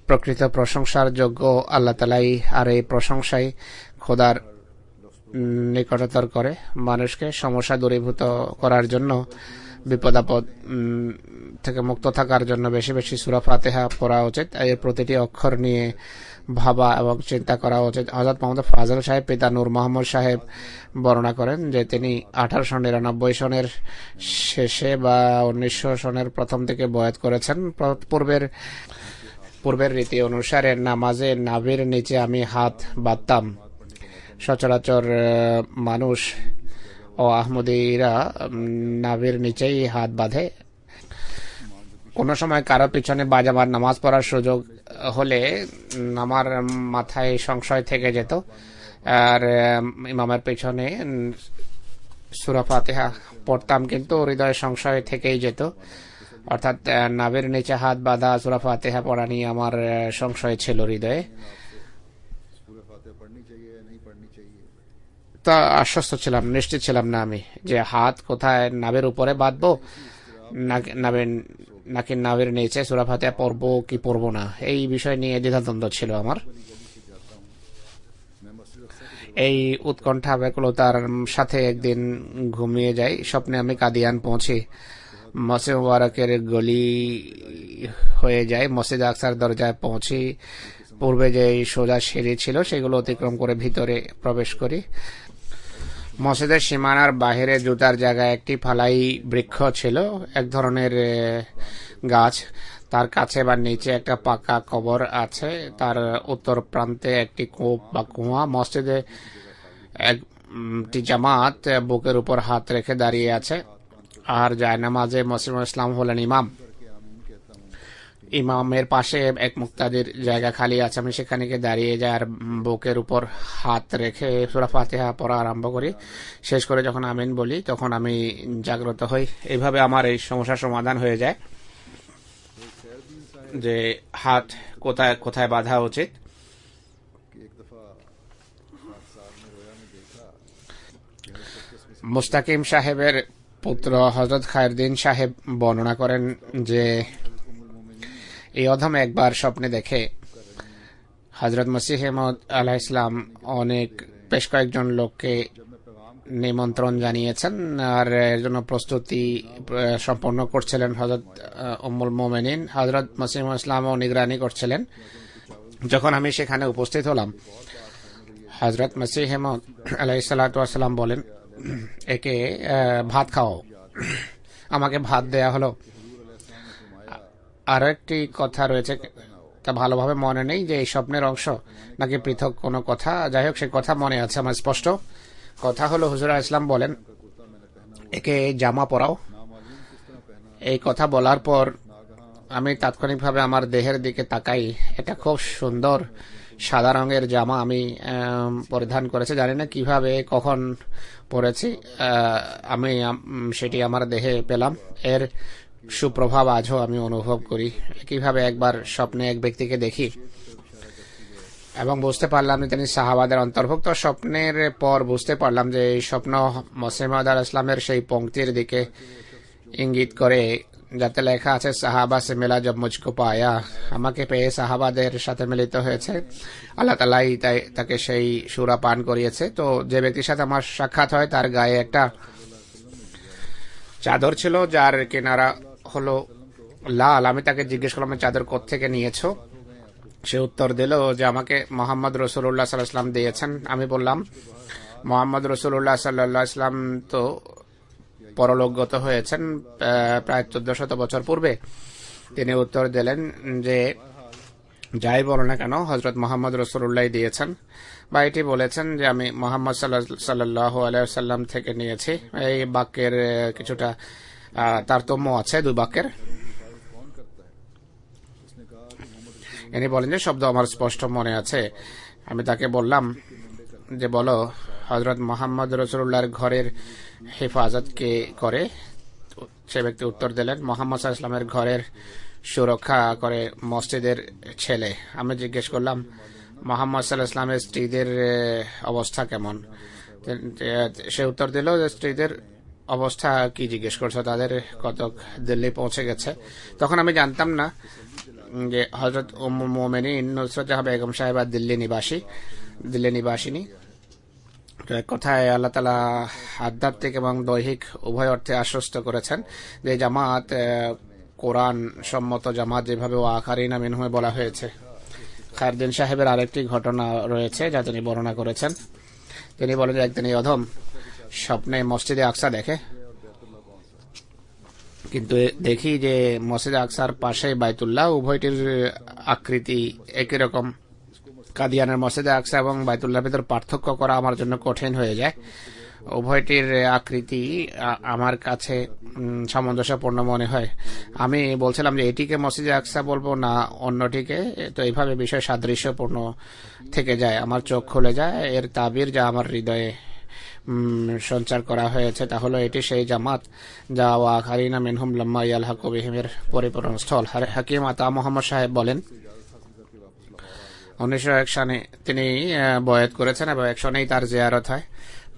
প্রকৃত প্রশংসার যোগ্য আল্লাহ তাআলাই, আর এই প্রশংসাই খোদার নিকটতর করে মানুষকে সমস্যা দূরীভূত করার জন্য, বিপদ আপদ থেকে মুক্ত থাকার জন্য বেশি বেশি সূরা ফাতিহা পড়া উচিত। এর প্রতিটি অক্ষর নিয়ে ভাবা এবং চিন্তা করা উচিত। হযরত মোহাম্মদ ফাজল সাহেব পিতা নূর মোহাম্মদ সাহেব বর্ণনা করেন যে তিনি 1899 সনের শেষে বা 1900 সনের প্রথম দিকে বয়াত করেছেন। পূর্বের রীতি অনুসারে নামাজে নাভির নিচে আমি হাত বাঁধতাম। সচরাচর মানুষ ও আহমদীরা নাভির নিচেই হাত বাঁধে। কোনো সময় কারো পিছনে বাজাবার নামাজ পড়ার সুযোগ হলে আমার মাথায় সংশয় থেকে যেত, আর ইমামের পিছনে সূরা ফাতিহা পড়তাম, কিন্তু হৃদয়ে সংশয় থেকেই যেত। অর্থাৎ নাভির নিচে হাত বাঁধা সূরা ফাতিহা পড়া নিয়ে আমার সংশয় ছিল হৃদয়ে। তা আশ্বস্ত ছিলাম, নিশ্চিত ছিলাম না আমি যে হাত কোথায় নাভির উপরে বাঁধবো নাকি নাভির নিচে সূরা ফাতিহা পড়বো কি পড়বো না, এই বিষয় নিয়ে দ্বিধাদ্বন্দ্ব ছিল আমার। এই উৎকণ্ঠা ব্যাকুলতার সাথে একদিন ঘুমিয়ে যাই। স্বপ্নে আমি কাদিয়ান পৌঁছি। মসজিদ মুবারকের গলি হয়ে যায়, মসজিদ আকসার দরজায় পৌঁছি। পূর্বে যে সোজা সিঁড়ি ছিল সেগুলো অতিক্রম করে ভিতরে প্রবেশ করি। মসজিদের সীমানার বাহিরে জুতার জায়গায় একটি ফালাই বৃক্ষ ছিল, এক ধরনের গাছ। তার কাছে বা নিচে একটা পাকা কবর আছে। তার উত্তর প্রান্তে একটি কূপ বা কুয়া। মসজিদে একটি জামাত বুকের উপর হাত রেখে দাঁড়িয়ে আছে, আর জায়নামাজে মসিহ ইসলাম হলেন ইমাম। ইমামের পাশে এক মুক্তাদির জায়গা খালি আছে। আমি সেখানে গিয়ে দাঁড়িয়ে যাই আর বুকের উপর হাত রেখে সূরা ফাতিহা পড়া আরম্ভ করি। শেষ করে যখন আমিন বলি তখন আমি জাগ্রত হই। এইভাবে আমার এই সমস্যার সমাধান হয়ে যায় যে হাত কোথায় কোথায় বাঁধা উচিত। মুস্তাকিম সাহেবের পুত্র হযরত খায়রুদ্দিন সাহেব বর্ণনা করেন যে এই অধম একবার স্বপ্নে দেখে হযরত মসিহ মাউদ আলাইহিস সালাম বেশ কয়েকজন লোককে নিমন্ত্রণ জানিয়েছেন আর এর জন্য প্রস্তুতি সম্পন্ন করছিলেন। হযরত উম্মুল মুমিনিন হযরত মসিহ ইসলামও নিগরানি করছিলেন। যখন আমি সেখানে উপস্থিত হলাম, হযরত মসিহ মাউদ আলাইহিস সালাম বলেন, একে ভাত খাও। আমাকে ভাত দেয়া হলো। আরো একটি কথা রয়েছে, তা ভালোভাবে মনে নেই যে এই স্বপ্নের অংশ নাকি পৃথক কোনো কথা। যাই হোক, সে কথা মনে আছে আমার স্পষ্ট। কথা হলো, হুজুর ইসলাম বলেন, একে জামা পরাও। এই কথা বলার পর আমি তাৎক্ষণিকভাবে আমার দেহের দিকে তাকাই। এটা খুব সুন্দর সাদা রঙের জামা আমি পরিধান করেছি। জানি না কিভাবে কখন পরেছি, আমি সেটি আমার দেহে পেলাম। এর সুপ্রভাব আজও আমি অনুভব করি। কিভাবে একবার স্বপ্নে এক ব্যক্তিকে দেখি এবং বুঝতে পারলাম যে তিনি সাহাবাদের অন্তর্ভুক্ত। স্বপ্নের পর বুঝতে পারলাম যে এই স্বপ্ন মসিহ মাউদ আলাইহিস সালামের সেই পংক্তির দিকে ইঙ্গিত করে যাতে লেখা আছে, সাহাবা সে মেলা জব মুঝকো পায়া। আমাকে পেয়ে সাহাবাদের সাথে মিলিত হয়েছে, আল্লাহ তাআলাই তাকে সেই সূরা পান করিয়েছে। তো যে ব্যক্তির সাথে আমার সাক্ষাৎ হয় তার গায়ে একটা চাদর ছিল যার কিনারা হলো লাল। আমি তাকে জিজ্ঞেস করলাম, চাদর কোত্থেকে নিয়েছো? সে উত্তর দিল যে আমাকে মোহাম্মদ রাসূলুল্লাহ সাল্লাল্লাহু আলাইহি ওয়াসাল্লাম দিয়েছেন। আমি বললাম, মোহাম্মদ রাসূলুল্লাহ সাল্লাল্লাহু আলাইহি ওয়াসাল্লাম তো পরলোকগত হয়েছেন প্রায় 1400 বছর পূর্বে। তিনি উত্তর দিলেন যে যাই বলো না কেন, হযরত মোহাম্মদ রাসূলুল্লাহ দিয়েছেন, বা এটি বলেছেন যে আমি মোহাম্মদ সাল্লাল্লাহু আলাইহি ওয়াসাল্লাম থেকে নিয়েছি। এই বাক্যের কিছুটা তারতম্য আছে দুই বাক্যের। ইনি বলেন যে শব্দ আমার স্পষ্ট মনে আছে। আমি তাকে বললাম যে বলো, হযরত মোহাম্মদ রাসূলুল্লাহর ঘরের হেফাজত কে করে? সে ব্যক্তি উত্তর দিলেন, মোহাম্মদ সাল্লাল্লাহু আলাইহি ওয়াসাল্লামের ঘরের সুরক্ষা করে মসজিদের ছেলে। আমি জিজ্ঞেস করলাম, মোহাম্মদ সাল্লাল্লাহু আলাইহি ওয়াসাল্লামের স্ত্রীদের অবস্থা কেমন? সে উত্তর দিল যে স্ত্রীদের অবস্থা কি জিজ্ঞেস করছো, তাদের কতক দিল্লি পৌঁছে গেছে। তখন আমি জানতাম না যে হযরত উম্মুল মুমিনিন নুসরাত জাহাঁ বেগম সাহেবা দিল্লি নিবাসিনী। তো এক কথায় আল্লাহ তাআলা আধ্যাত্মিক এবং দৈহিক উভয় অর্থে আশ্বস্ত করেছেন যে জামাত কোরআন সম্মত জামাত, যেভাবে ও আখারিনা মিনহু বলা হয়েছে। খায়রুদ্দিন সাহেবের আরেকটি ঘটনা রয়েছে যা তিনি বর্ণনা করেছেন। তিনি বলেন যে একদিন এই অধম স্বপ্নে মসজিদে আকসা দেখে, কিন্তু দেখি যে মসজিদে আকসার পাশে বাইতুল্লাহ, উভয়টির আকৃতি একই রকম। কাদিয়ানের মসজিদে আকসা এবং বাইতুল্লাহর ভিতর পার্থক্য করা আমার জন্য কঠিন হয়ে যায়। উভয়টির আকৃতি আমার কাছে সামঞ্জস্যপূর্ণ মনে হয়। আমি বলছিলাম যে এটিকে মসজিদে আকসা বলবো না অন্যটিকে। তো এইভাবে বিষয় সাদৃশ্যপূর্ণ থেকে যায়, আমার চোখ খুলে যায়। এর তাবির যা আমার হৃদয়ে সঞ্চার করা হয়েছে তা হলো এটি সেই জামাত যা ওয়াখারিনা মিনহুম লাম্মা ইয়ালহাকু বিহিমের পরিপূর্ণ স্থল। হাকিম আতা মোহাম্মদ সাহেব বলেন 1901 সনে তিনি বয়াত করেছেন এবং 1 সনেই তার জিয়ারত হয়।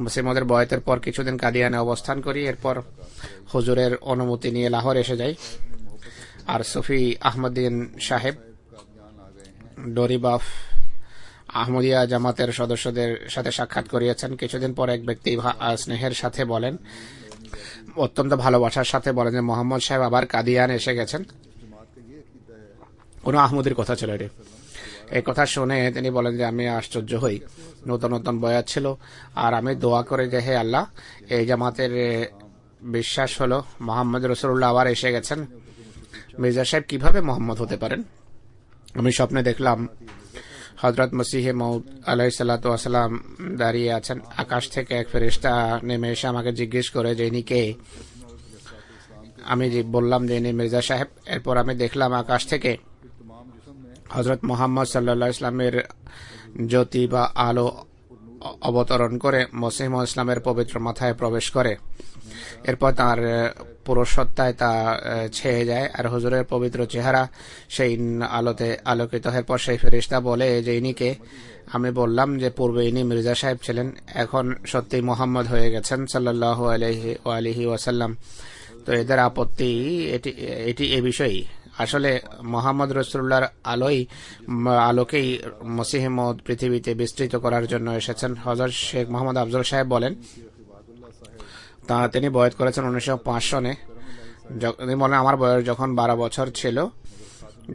মুসলিমদের বয়াতের পর কিছুদিন কাদিয়ানে অবস্থান করি, এরপর হুজুরের অনুমতি নিয়ে লাহোর এসে যাই। আর সুফি আহমদিন সাহেব ডরিবাফ আহমদিয়া জামাতের সদস্যদের সাথে সাক্ষাৎ করিয়েছেন। কিছুদিন পর এক ব্যক্তি স্নেহের সাথে বলেন, অত্যন্ত ভালোবাসার সাথে বলেন যে মোহাম্মদ সাহেব আবার কাদিয়ান এসে গেছেন। কোন আহমদির কথা ছিল এটি। এই কথা শুনে তিনি বলেন যে আমি আশ্চর্য হই, নতুন নতুন বয়াত ছিল, আর আমি দোয়া করে যে হে আল্লাহ, এই জামাতের বিশ্বাস হলো মোহাম্মদ রাসূলুল্লাহ আবার এসে গেছেন। মির্জা সাহেব কিভাবে মোহাম্মদ হতে পারেন? আমি স্বপ্নে দেখলাম হযরত মসিহে মউদ আলাইহিস সালাতু ওয়াস সালাম দাঁড়িয়ে আছেন। আকাশ থেকে এক ফেরেশতা নেমে এসে আমাকে জিজ্ঞেস করে যে ইনি কে। আমি বললাম যে ইনি মির্জা সাহেব। এরপর আমি দেখলাম আকাশ থেকে হযরত মুহাম্মদ সাল্লাল্লাহু আলাইহি ওয়াসাল্লামের জ্যোতি বা আলো অবতরণ করে মসিহ ইসলামের পবিত্র মাথায় প্রবেশ করে। এরপর তার পুরো সত্তায় তা ছেয়ে যায় আর হুজুরের পবিত্র চেহারা সেই আলোতে আলোকিত। এরপর সেই ফেরেশতা বলে যে ইনি কে? আমি বললাম যে পূর্বে ইনি মির্জা সাহেব ছিলেন, এখন সত্যি মোহাম্মদ হয়ে গেছেন সাল্লাল্লাহু আলাইহি ওয়াসাল্লাম। তো এদের আপত্তি এটি এ বিষয়ই। আসলে মোহাম্মদ রাসূলুল্লাহর আলোকেই মসিহ মউদ পৃথিবীতে বিস্তৃত করার জন্য এসেছেন। হযরত শেখ মোহাম্মদ আফজল সাহেব বলেন, তা তিনি বয়াত করেছেন 1905 সনে। তিনি বলেন আমার বয়স যখন 12 বছর ছিল,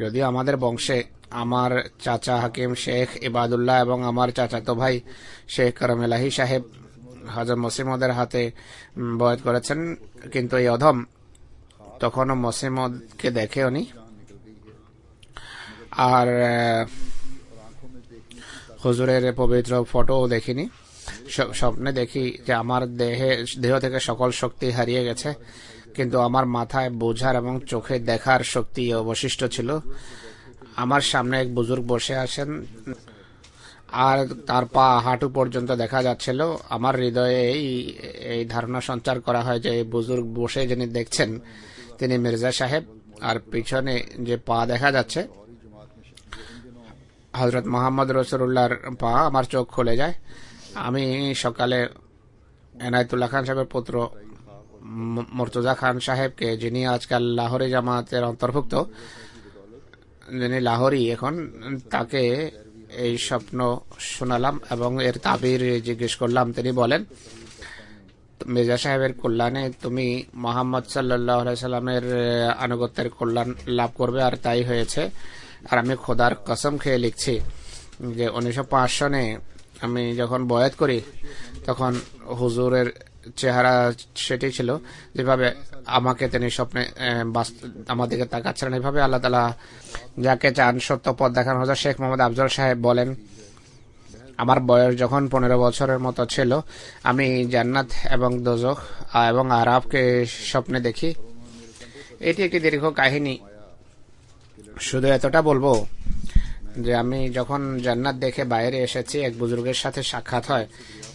যদিও আমাদের বংশে আমার চাচা হাকিম শেখ ইবাদুল্লাহ এবং আমার চাচাতো ভাই শেখ কারমেলাহি সাহেব হযরত মসিহ মউদের হাতে বয়াত করেছেন, কিন্তু এই অধম তখনও মসিহ মউদকে দেখেওনি। আর হুজুরের পবিত্র ফটো দেখিনি। স্বপ্নে দেখি যে আমার দেহ থেকে সকল শক্তি হারিয়ে গেছে, কিন্তু আমার মাথায় বোঝার এবং চোখে দেখার শক্তি অবশিষ্ট ছিল। আমার সামনে এক বুজুর্গ বসে আছেন আর তার পা হাঁটু পর্যন্ত দেখা যাচ্ছিল। আমার হৃদয়ে এই ধারণা সঞ্চার করা হয় যে এই বুজুর্গ বসে যিনি দেখছেন তিনি মির্জা সাহেব, আর পিছনে যে পা দেখা যাচ্ছে হযরত মুহাম্মদ রাসূলুল্লাহর পা। আমার চোখ খুলে যায়। আমি সকালে এনায়েতুল্লাহ খান সাহেবের পুত্র মুর্তজা খান সাহেবকে, যিনি আজকাল লাহোরি জামাতের অন্তর্ভুক্ত, যিনি লাহোরি এখন, তাকে এই স্বপ্ন শোনালাম এবং এর তাবির জিজ্ঞেস করলাম। তিনি বলেন, মির্জা সাহেবের কল্যাণে তুমি মুহাম্মদ সাল্লাল্লাহু আলাইহি সাল্লামের আনুগত্যের কল্যাণ লাভ করবে, আর তাই হয়েছে। আর আমি খোদার কসম খেয়ে লিখছি যে 1905 সনে আমি যখন বয়াত করি তখন হুজুরের চেহারা সেটি ছিল যেভাবে আমাকে তিনি স্বপ্নে আমার দিকে তাকাচ্ছিলেন। এইভাবে আল্লাহ তাআলা যাকে চান সত্য পথ দেখান। হযরত শেখ মোহাম্মদ আফজল সাহেব বলেন, আমার বয়স যখন 15 বছরের মতো ছিল, আমি জান্নাত এবং দোজখ এবং আরাফকে স্বপ্নে দেখি। এটি একটি দীর্ঘ কাহিনী। শুধু এতটা বলবো যে আমি যখন জান্নাত দেখে বাইরে এসেছি, এক বুজুর্গের সাথে সাক্ষাৎ হয়।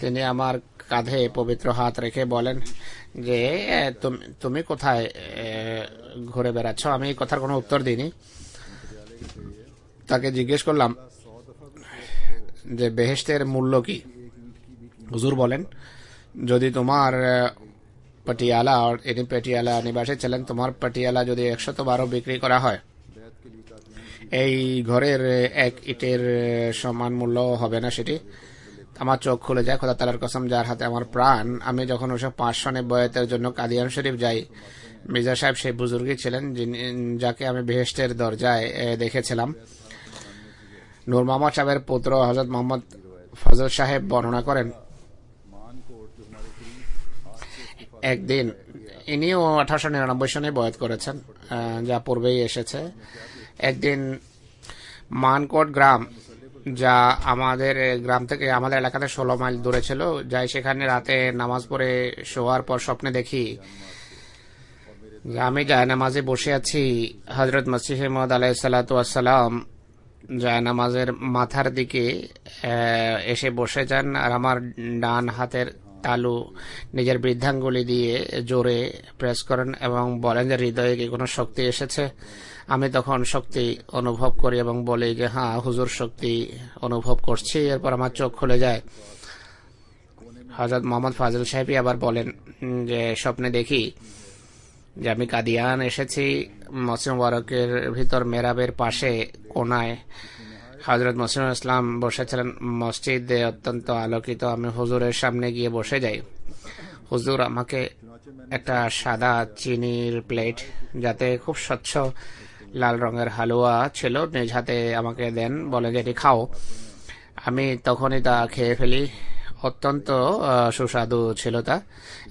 তিনি আমার কাঁধে পবিত্র হাত রেখে বলেন যে তুমি কোথায় ঘুরে বেড়াচ্ছ? আমি এই কথার কোনো উত্তর দিইনি। তাকে জিজ্ঞেস করলাম যে বেহেশতের মূল্য কি? হুজুর বলেন, যদি তোমার পটিয়ালা, ইনি পটিয়ালা নিবাসী ছিলেন। তোমার পটিয়ালা যদি 112 বিক্রি করা হয়, এই ঘরের এক ইটের সমান মূল্য হবে না সেটি। আমার চোখ খুলে যায়, খোদা তাআলার কসম যার হাতে আমার প্রাণ। আমি যখন 1905 সনে বয়াতের জন্য কাদিয়ান শরীফ যাই, মির্জা সাহেব সেই বুজুর্গই ছিলেন যাকে আমি বেহেশতের দরজায় দেখেছিলাম। নূর মোহাম্মদ সাহেবের পুত্র হযরত মোহাম্মদ ফজল সাহেব বর্ণনা করেন, একদিন ইনিও 1899 সনে বয়াত করেছেন, যা পূর্বেই এসেছে। একদিন মানকোট গ্রাম, যা আমাদের গ্রাম থেকে, আমাদের এলাকাতে 16 মাইল দূরে ছিল, যাই সেখানে রাতে নামাজ পড়ে শোয়ার পর স্বপ্নে দেখি আমি জায়নামাজে বসে আছি। হযরত মসিহ মাউদ আলাইহিস সালাতু ওয়াস সালাম জায়নামাজের মাথার দিকে এসে বসে যান, আর আমার ডান হাতের তালু নিজের বৃদ্ধাঙ্গুলি দিয়ে জোরে প্রেস করেন এবং বলেন যে হৃদয়ে কি কোনো শক্তি এসেছে। আমি তখন শক্তি অনুভব করি এবং বলি যে হ্যাঁ হুজুর, শক্তি অনুভব করছি। এরপর আমার চোখ খুলে যায়। হযরত মোহাম্মদ ফাজল সাহেবই আবার বলেন যে স্বপ্নে দেখি যে আমি কাদিয়ান এসেছি। মসজিদ মুবারকের ভিতর মেহরাবের পাশে কোনায় হযরত মসিহ ইসলাম বসেছিলেন। মসজিদে অত্যন্ত আলোকিত। আমি হুজুরের সামনে গিয়ে বসে যাই। হুজুর আমাকে একটা সাদা চিনির প্লেট, যাতে খুব স্বচ্ছ লাল রঙের হালুয়া ছিল, নিজ হাতে আমাকে দেন, বলে যে এটি খাও। আমি তখনই তা খেয়ে ফেলি। অত্যন্ত সুস্বাদু ছিল তা।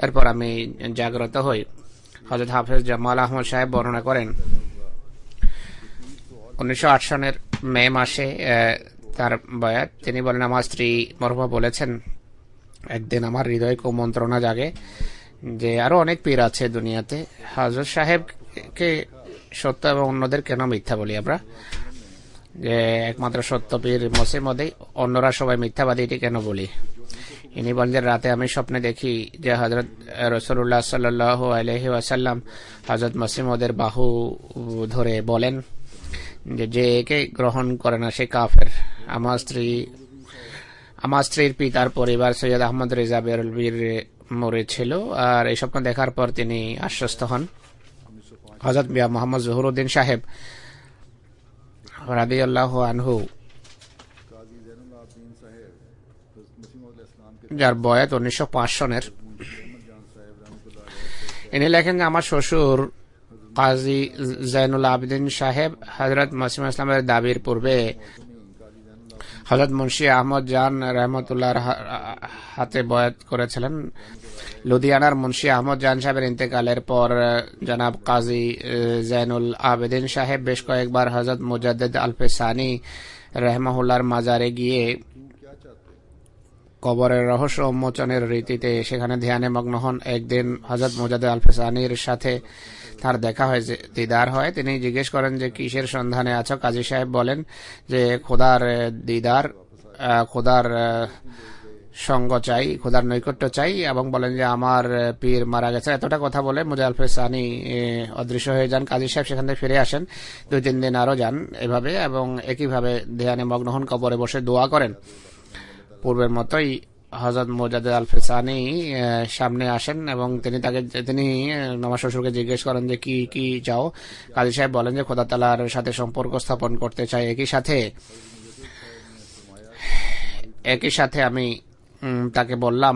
এরপর আমি জাগ্রত হই। হযরত হাফেজ জামাল আহমদ সাহেব বর্ণনা করেন, 1908 সনের মে মাসে তার বয়াত। তিনি বলেন, আমার স্ত্রী মরহুমা বলেছেন, একদিন আমার হৃদয় কুমন্ত্রণা জাগে যে আরো অনেক পীর আছে দুনিয়াতে। হযরত সাহেবকে সত্য এবং অন্যদের কেন মিথ্যা বলি আমরা, যে একমাত্র সত্য পীর মসিমদেই, অন্যরা সবাই মিথ্যাবাদী, এটি কেন বলি? ইনি বলেন যে রাতে আমি স্বপ্নে দেখি যে হযরত রাসূলুল্লাহ সাল্লাল্লাহু আলাইহি ওয়াসাল্লাম হযরত মসিমদের বাহু ধরে বলেন যে একে গ্রহণ করে না সে কাফের। আমার স্ত্রীর পিতার পরিবার সৈয়দ আহমদ রেজা বেরলভীর মরেছিল, আর এই স্বপ্ন দেখার পর তিনি আশ্বস্ত হন। হযরত মিয়া মোহাম্মদ জহুরুদ্দিন সাহেব রাদিয়াল্লাহু আনহু, যার বয়াত 1905 সনের, ইনি লেখেন যে আমার শ্বশুর কাজী জাইনুল আবেদিন সাহেব হযরত মসিহ ইসলামের দাবির পূর্বে হযরত মুন্সি আহমদ জান রহমতুল্লাহর হাতে বয়াত করেছিলেন। লুধিয়ানার মুন্সি আহমদ জান সাহেবের ইন্তেকালের পর জনাব কাজী জাইনুল আবেদিন সাহেব বেশ কয়েকবার হযরত মুজাদ্দিদ আল-ফিসানি রাহিমাহুল্লাহর মাজারে গিয়ে কবরের রহস্য উন্মোচনের রীতিতে সেখানে ধ্যানে মগ্ন হন। একদিন হযরত মুজাদ্দিদ আল-ফিসানির সাথে তার দেখা হয়, দিদার হয়। তিনি জিজ্ঞেস করেন যে কিসের সন্ধানে আছো? কাজী সাহেব বলেন যে খোদার দিদার, খোদার সঙ্গ চাই, খোদার নৈকট্য চাই, এবং বলেন যে আমার পীর মারা গেছে। এতটা কথা বলে মুজাদ্দিদ আল-ফিসানি অদৃশ্য হয়ে যান। কাজী সাহেব সেখান থেকে ফিরে আসেন, 2-3 দিন আরো যান এভাবে, এবং একইভাবে ধ্যানে মগ্ন হন, কবরে বসে দোয়া করেন। পূর্বের মতোই হযরত মুজাদ্দিদ আল-ফিসানি সামনে আসেন এবং তিনি আমার শ্বশুরকে জিজ্ঞেস করেন যে কি চাও? কাজী সাহেব বলেন যে খোদা তাআলার সাথে সম্পর্ক স্থাপন করতে চাই। একই সাথে আমি তাকে বললাম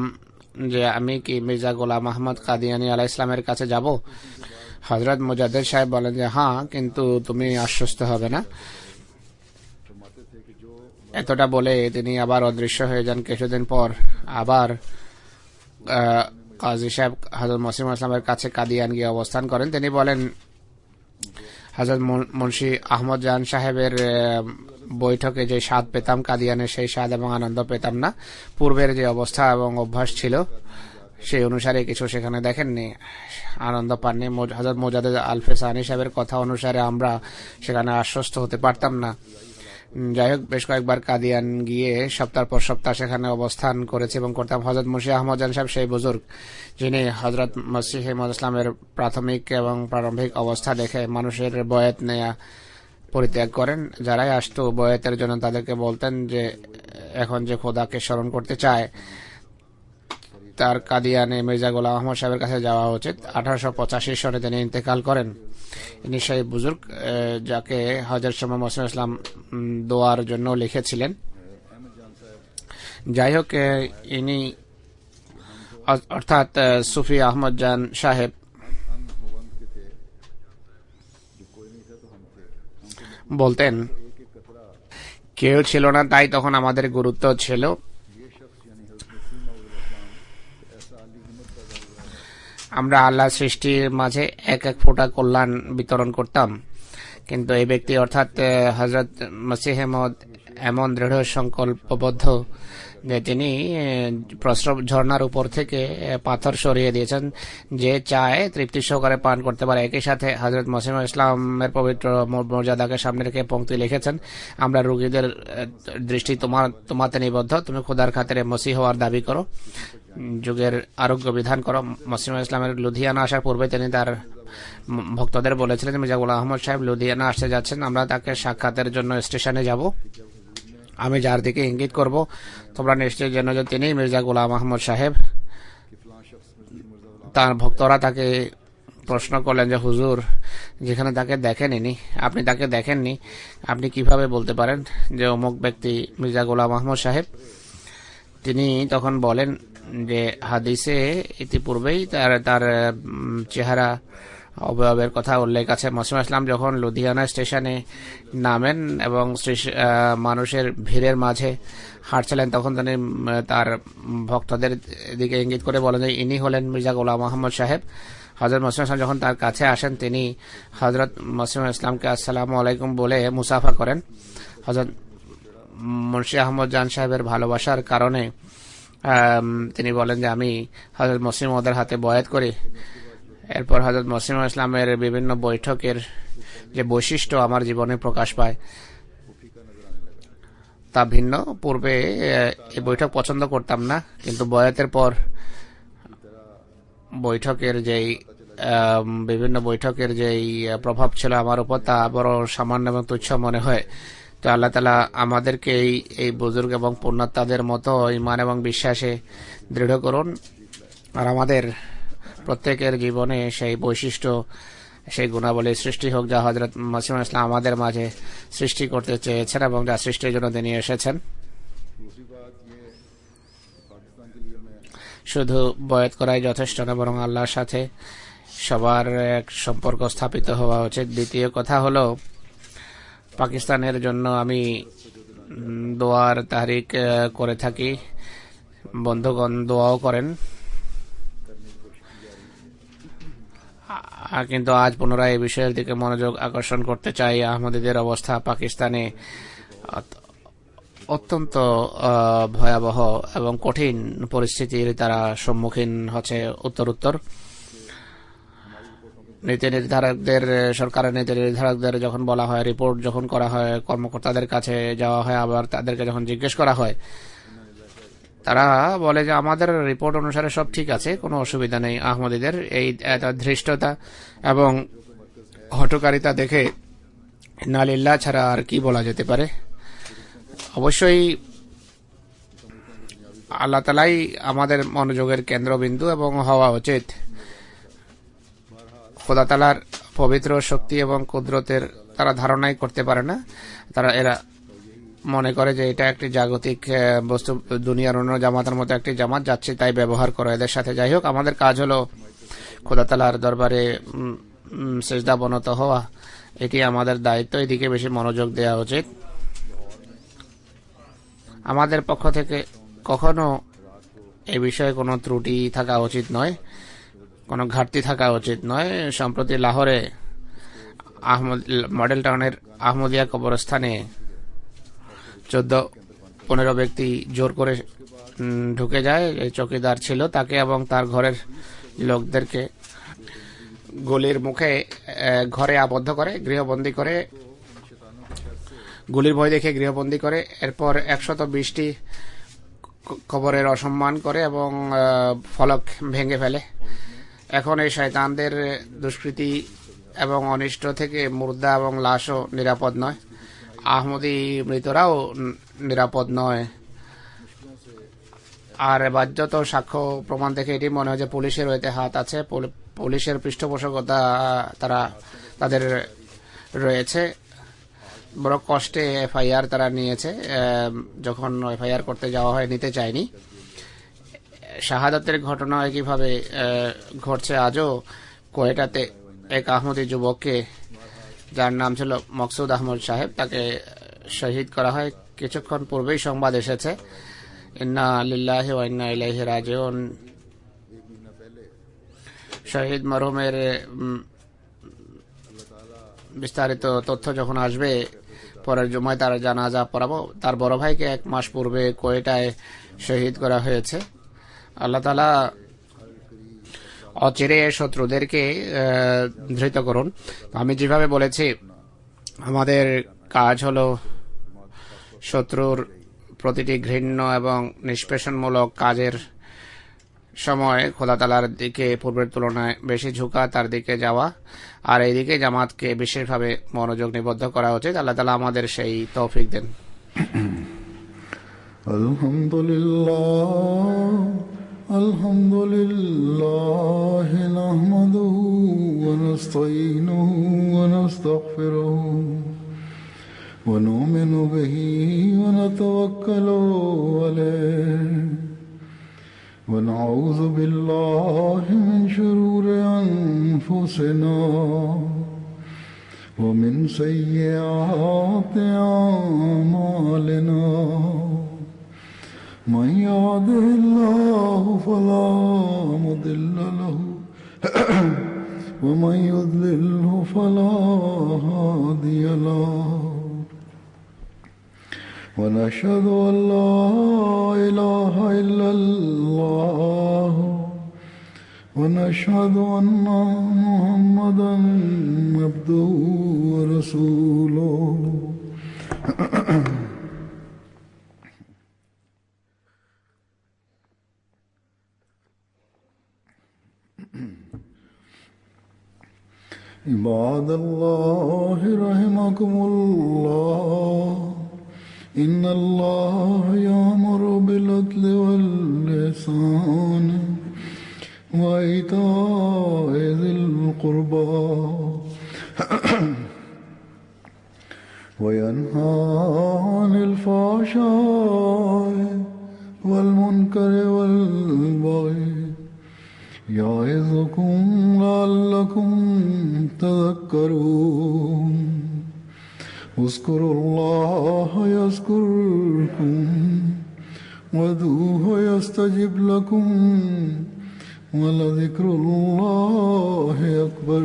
যে আমি কি মির্জা গোলাম আহমদ কাদিয়ানী আলাইহিস সালামের কাছে যাব? হযরত মুজাদ্দিদ সাহেব বলেন যে হ্যাঁ, কিন্তু তুমি আশ্বস্ত হবে না। এতটা বলে তিনি আবার অদৃশ্য হয়ে যান। কিছুদিন পর আবার কাজী সাহেব হযরত মসিহ ইসলামের কাছে কাদিয়ান গিয়ে অবস্থান করেন। তিনি বলেন, হযরত মুন্সি আহমদ জান সাহেবের বৈঠকে যে স্বাদ পেতাম কাদিয়ানের, সেই স্বাদ এবং আনন্দ পেতাম না। পূর্বের যে অবস্থা এবং অভ্যাস ছিল সেই অনুসারে কিছু সেখানে দেখেননি, আনন্দ পাননি। হযরত মুজাদ্দিদ আল-ফিসানি সাহেবের কথা অনুসারে আমরা সেখানে আশ্বস্ত হতে পারতাম না। যাই হোক, বেশ কয়েকবার কাদিয়ান গিয়ে সপ্তাহ পর সপ্তাহ সেখানে অবস্থান করেছে এবং করতাম। হযরত মুন্সি আহমদ জান সাহেব সেই বুজুর্গ, যিনি হযরত মসিহ মাউদ ইসলামের প্রাথমিক এবং প্রারম্ভিক অবস্থা দেখে মানুষের বয়াত নেয়া পরিত্যাগ করেন। যারাই আসতো বয়াতের জন্য তাদেরকে বলতেন যে এখন যে খোদাকে স্মরণ করতে চায় তার কাদিয়ানে মির্জা গোলাম আহমদ সাহেবের কাছে যাওয়া উচিত। 1885 সনে তিনি ইন্তেকাল করেন। ইনি সেই বুজুর্গ যাকে হযরত শাহ মুহম্মদ ইসলাম দোয়ার জন্য লিখেছিলেন। যাই হোক, ইনি অর্থাৎ সুফি আহমদ জান সাহেব বলতেন, কেউ ছিল না তাই তখন আমাদের গুরুত্ব ছিল। আমরা আল্লাহ সৃষ্টির মাঝে এক এক ফোঁটা কল্যাণ বিতরণ করতাম, কিন্তু এই ব্যক্তি অর্থাৎ হযরত মসিহ মউদ এমন দৃঢ় সংকল্পবদ্ধ যে তিনি প্রস্রব ঝর্ণার উপর থেকে পাথর সরিয়ে দিয়েছেন। যে চায় তৃপ্তি সহকারে পান করতে পারে। একই সাথে হযরত মসিহ ইসলামের পবিত্র মর্যাদাকে সামনে রেখে পংক্তি লিখেছেন, আমরা রোগীদের দৃষ্টি তোমাতে নিবদ্ধ, তুমি খোদার খাতিরে মসিহ হওয়ার দাবি করো, যুগের আরোগ্য বিধান করো। মসিহ ইসলামের লুধিয়ানা আসার পূর্বে তিনি তার ভক্তদের বলেছিলেন, মির্জা গোলাম আহমদ সাহেব লুধিয়ানা আসতে যাচ্ছেন, আমরা তাকে সাক্ষাতের জন্য স্টেশনে যাব। আমি যার দিকে ইঙ্গিত করব তোমরা নিশ্চয় জেনো যে তিনি মির্জা গোলাম আহমদ সাহেব। তার ভক্তরা তাকে প্রশ্ন করলেন যে হুজুর, যেখানে তাকে দেখেননি, আপনি তাকে দেখেননি, আপনি কিভাবে বলতে পারেন যে অমুক ব্যক্তি মির্জা গোলাম আহমদ সাহেব? তিনি তখন বলেন যে হাদিসে ইতিপূর্বেই তার চেহারা অবয়বের কথা উল্লেখ আছে। মসিহ ইসলাম যখন লুধিয়ানা স্টেশনে নামেন এবং মানুষের ভিড়ের মাঝে হাঁটছিলেন, তখন তিনি তার ভক্তদের দিকে ইঙ্গিত করে বলেন যে ইনি হলেন মির্জা গোলাম আহমদ সাহেব। হযরত মসিহ ইসলাম যখন তার কাছে আসেন, তিনি হযরত মসিহ ইসলামকে আসসালামু আলাইকুম বলে মুসাফা করেন। হযরত মুন্সি আহমদ জান সাহেবের ভালোবাসার কারণে তিনি বলেন যে আমি হযরত মসিহ মউদের হাতে বয়াত করি। এরপর হযরত মসিহ ইসলামের বিভিন্ন বৈঠকের যে বৈশিষ্ট্য আমার জীবনে প্রকাশ পায় তা ভিন্ন। পূর্বে এই বৈঠক পছন্দ করতাম না, কিন্তু বয়াতের পর বৈঠকের যেই বিভিন্ন বৈঠকের যেই প্রভাব ছিল আমার উপর, তা বড় সামান্য এবং তুচ্ছ মনে হয়। তো আল্লাহ তাআলা আমাদেরকে এই বুজুর্গ এবং পুণ্যাত্মাদের মতো ঈমান এবং বিশ্বাসে দৃঢ় করুন, আর আমাদের প্রত্যেকের জীবনে সেই বৈশিষ্ট্য, সেই গুণাবলী সৃষ্টি হোক যা হযরত মসিহ ইসলাম আমাদের মাঝে সৃষ্টি করতে চেয়েছেন এবং যা সৃষ্টির জন্য তিনি এসেছেন। শুধু বয়াত করাই যথেষ্ট না, বরং আল্লাহর সাথে সবার এক সম্পর্ক স্থাপিত হওয়া উচিত। দ্বিতীয় কথা হলো, পাকিস্তানের জন্য আমি দোয়ার তাহরিক করে থাকি, বন্ধুগণ দোয়াও করেন। কিন্তু আজ পুনরায় এই বিষয়ের দিকে মনোযোগ আকর্ষণ করতে চাই। আহমদীদের অবস্থা পাকিস্তানে অত্যন্ত ভয়াবহ এবং কঠিন পরিস্থিতির তারা সম্মুখীন হচ্ছে উত্তরোত্তর। নীতি নির্ধারকদের, সরকারের নীতি নির্ধারকদের যখন বলা হয়, রিপোর্ট যখন করা হয়, কর্মকর্তাদের কাছে যাওয়া হয়, আবার তাদেরকে যখন জিজ্ঞেস করা হয়, তারা বলে যে আমাদের রিপোর্ট অনুসারে সব ঠিক আছে, কোনো অসুবিধা নেই। আহমদীদের এই ধৃষ্টতা এবং হঠকারিতা দেখে নালিল্লাহ ছাড়া আর কি বলা যেতে পারে। অবশ্যই আল্লাহ তাআলাই আমাদের মনোযোগের কেন্দ্রবিন্দু এবং হওয়া উচিত। খোদা তাআলার পবিত্র শক্তি এবং কুদরতের তারা ধারণাই করতে পারে না। এরা মনে করে যে এটা একটি জাগতিক বস্তু, দুনিয়ার অন্য জামাতের মতো একটি জামাত যাচ্ছে, তাই ব্যবহার করো এদের সাথে। যাই হোক, আমাদের কাজ হলো খোদা তাআলার দরবারে সিজদা বনত হওয়া, এটি আমাদের দায়িত্ব। এদিকে বেশি মনোযোগ দেওয়া উচিত। আমাদের পক্ষ থেকে কখনো এ বিষয়ে কোনো ত্রুটি থাকা উচিত নয়, কোনো ঘাটতি থাকা উচিত নয়। সম্প্রতি লাহোরে মডেল টাউনের আহমদিয়া কবরস্থানে 14-15 ব্যক্তি জোর করে ঢুকে যায়। চৌকিদার ছিল, তাকে এবং তার ঘরের লোকদেরকে গলির মুখে ঘরে আবদ্ধ করে, গৃহবন্দী করে, গুলির ভয় দেখে গৃহবন্দী করে। এরপর 120টি কবরের অসম্মান করে এবং ফলক ভেঙে ফেলে। এখন এই শয়তানদের দুষ্কৃতি এবং অনিষ্ট থেকে মুর্দা এবং লাশও নিরাপদ নয়, আহমদী মৃতরাও নিরাপদ নয়। আর বাহ্যত সাক্ষ্য প্রমাণ দেখে এটি মনে হয় যে পুলিশের এতে হাত আছে, পুলিশের পৃষ্ঠপোষকতা তাদের রয়েছে। বড় কষ্টে এফআইআর তারা নিয়েছে, যখন এফআইআর করতে যাওয়া হয় নিতে চায়নি। শাহাদাতের ঘটনা একইভাবে ঘটছে আজও। কোয়েটাতে এক আহমদী যুবককে, যার নাম ছিল মকসুদ আহমদ সাহেব, তাকে শহীদ করা হয়। কিছুক্ষণ পূর্বেই সংবাদ এসেছে, ইন্না লিল্লাহি ওয়া ইন্না ইলাইহি রাজিউন। শহীদ মরহুমের বিস্তারিত তথ্য যখন আসবে পরের জুমায় তার জানাজা পড়াবো। তার বড় ভাইকে 1 মাস পূর্বে কোয়েটায় শহীদ করা হয়েছে। আল্লাহ তাআলা অচিরে শত্রুদেরকে ধৃত করুন। আমি যেভাবে বলেছি, আমাদের কাজ হলো শত্রুর প্রতিটি ঘৃণ্য এবং নিষ্পেষণমূলক কাজের সময় খোদা তাআলার দিকে পূর্বের তুলনায় বেশি ঝুঁকা, তার দিকে যাওয়া, আর এইদিকে জামাতকে বিশেষভাবে মনোযোগ নিবদ্ধ করা উচিত। আল্লাহ তাআলা আমাদের সেই তৌফিক দেন। আলহামদুলিল্লাহ নাহমাদুহু ওয়া নাস্তাঈনুহু ওয়া নাস্তাগফিরুহু ওয়া নু'মিনু বিহি ওয়া নাতাওয়াক্কালু আলাইহি ওয়া নাউযু বিল্লাহি মিন শুরুরি আনফুসিনা ওয়া মিন সাইয়্যাতি আ'মালিনা। من يهده الله فلا مضل له ومن يضلله فلا هادي له ونشهد أن لا إله إلا الله ونشهد أن محمدا عبده ورسوله عباد الله رحمكم الله إن الله يأمر بالعدل والإحسان وإيتاء ذي القربى وينهى عن الفحشاء والمنكر والبغي يعظكم لعلكم تذكرون اذكروا الله يذكركم وادعوه يستجب لكم ولذكر الله أكبر.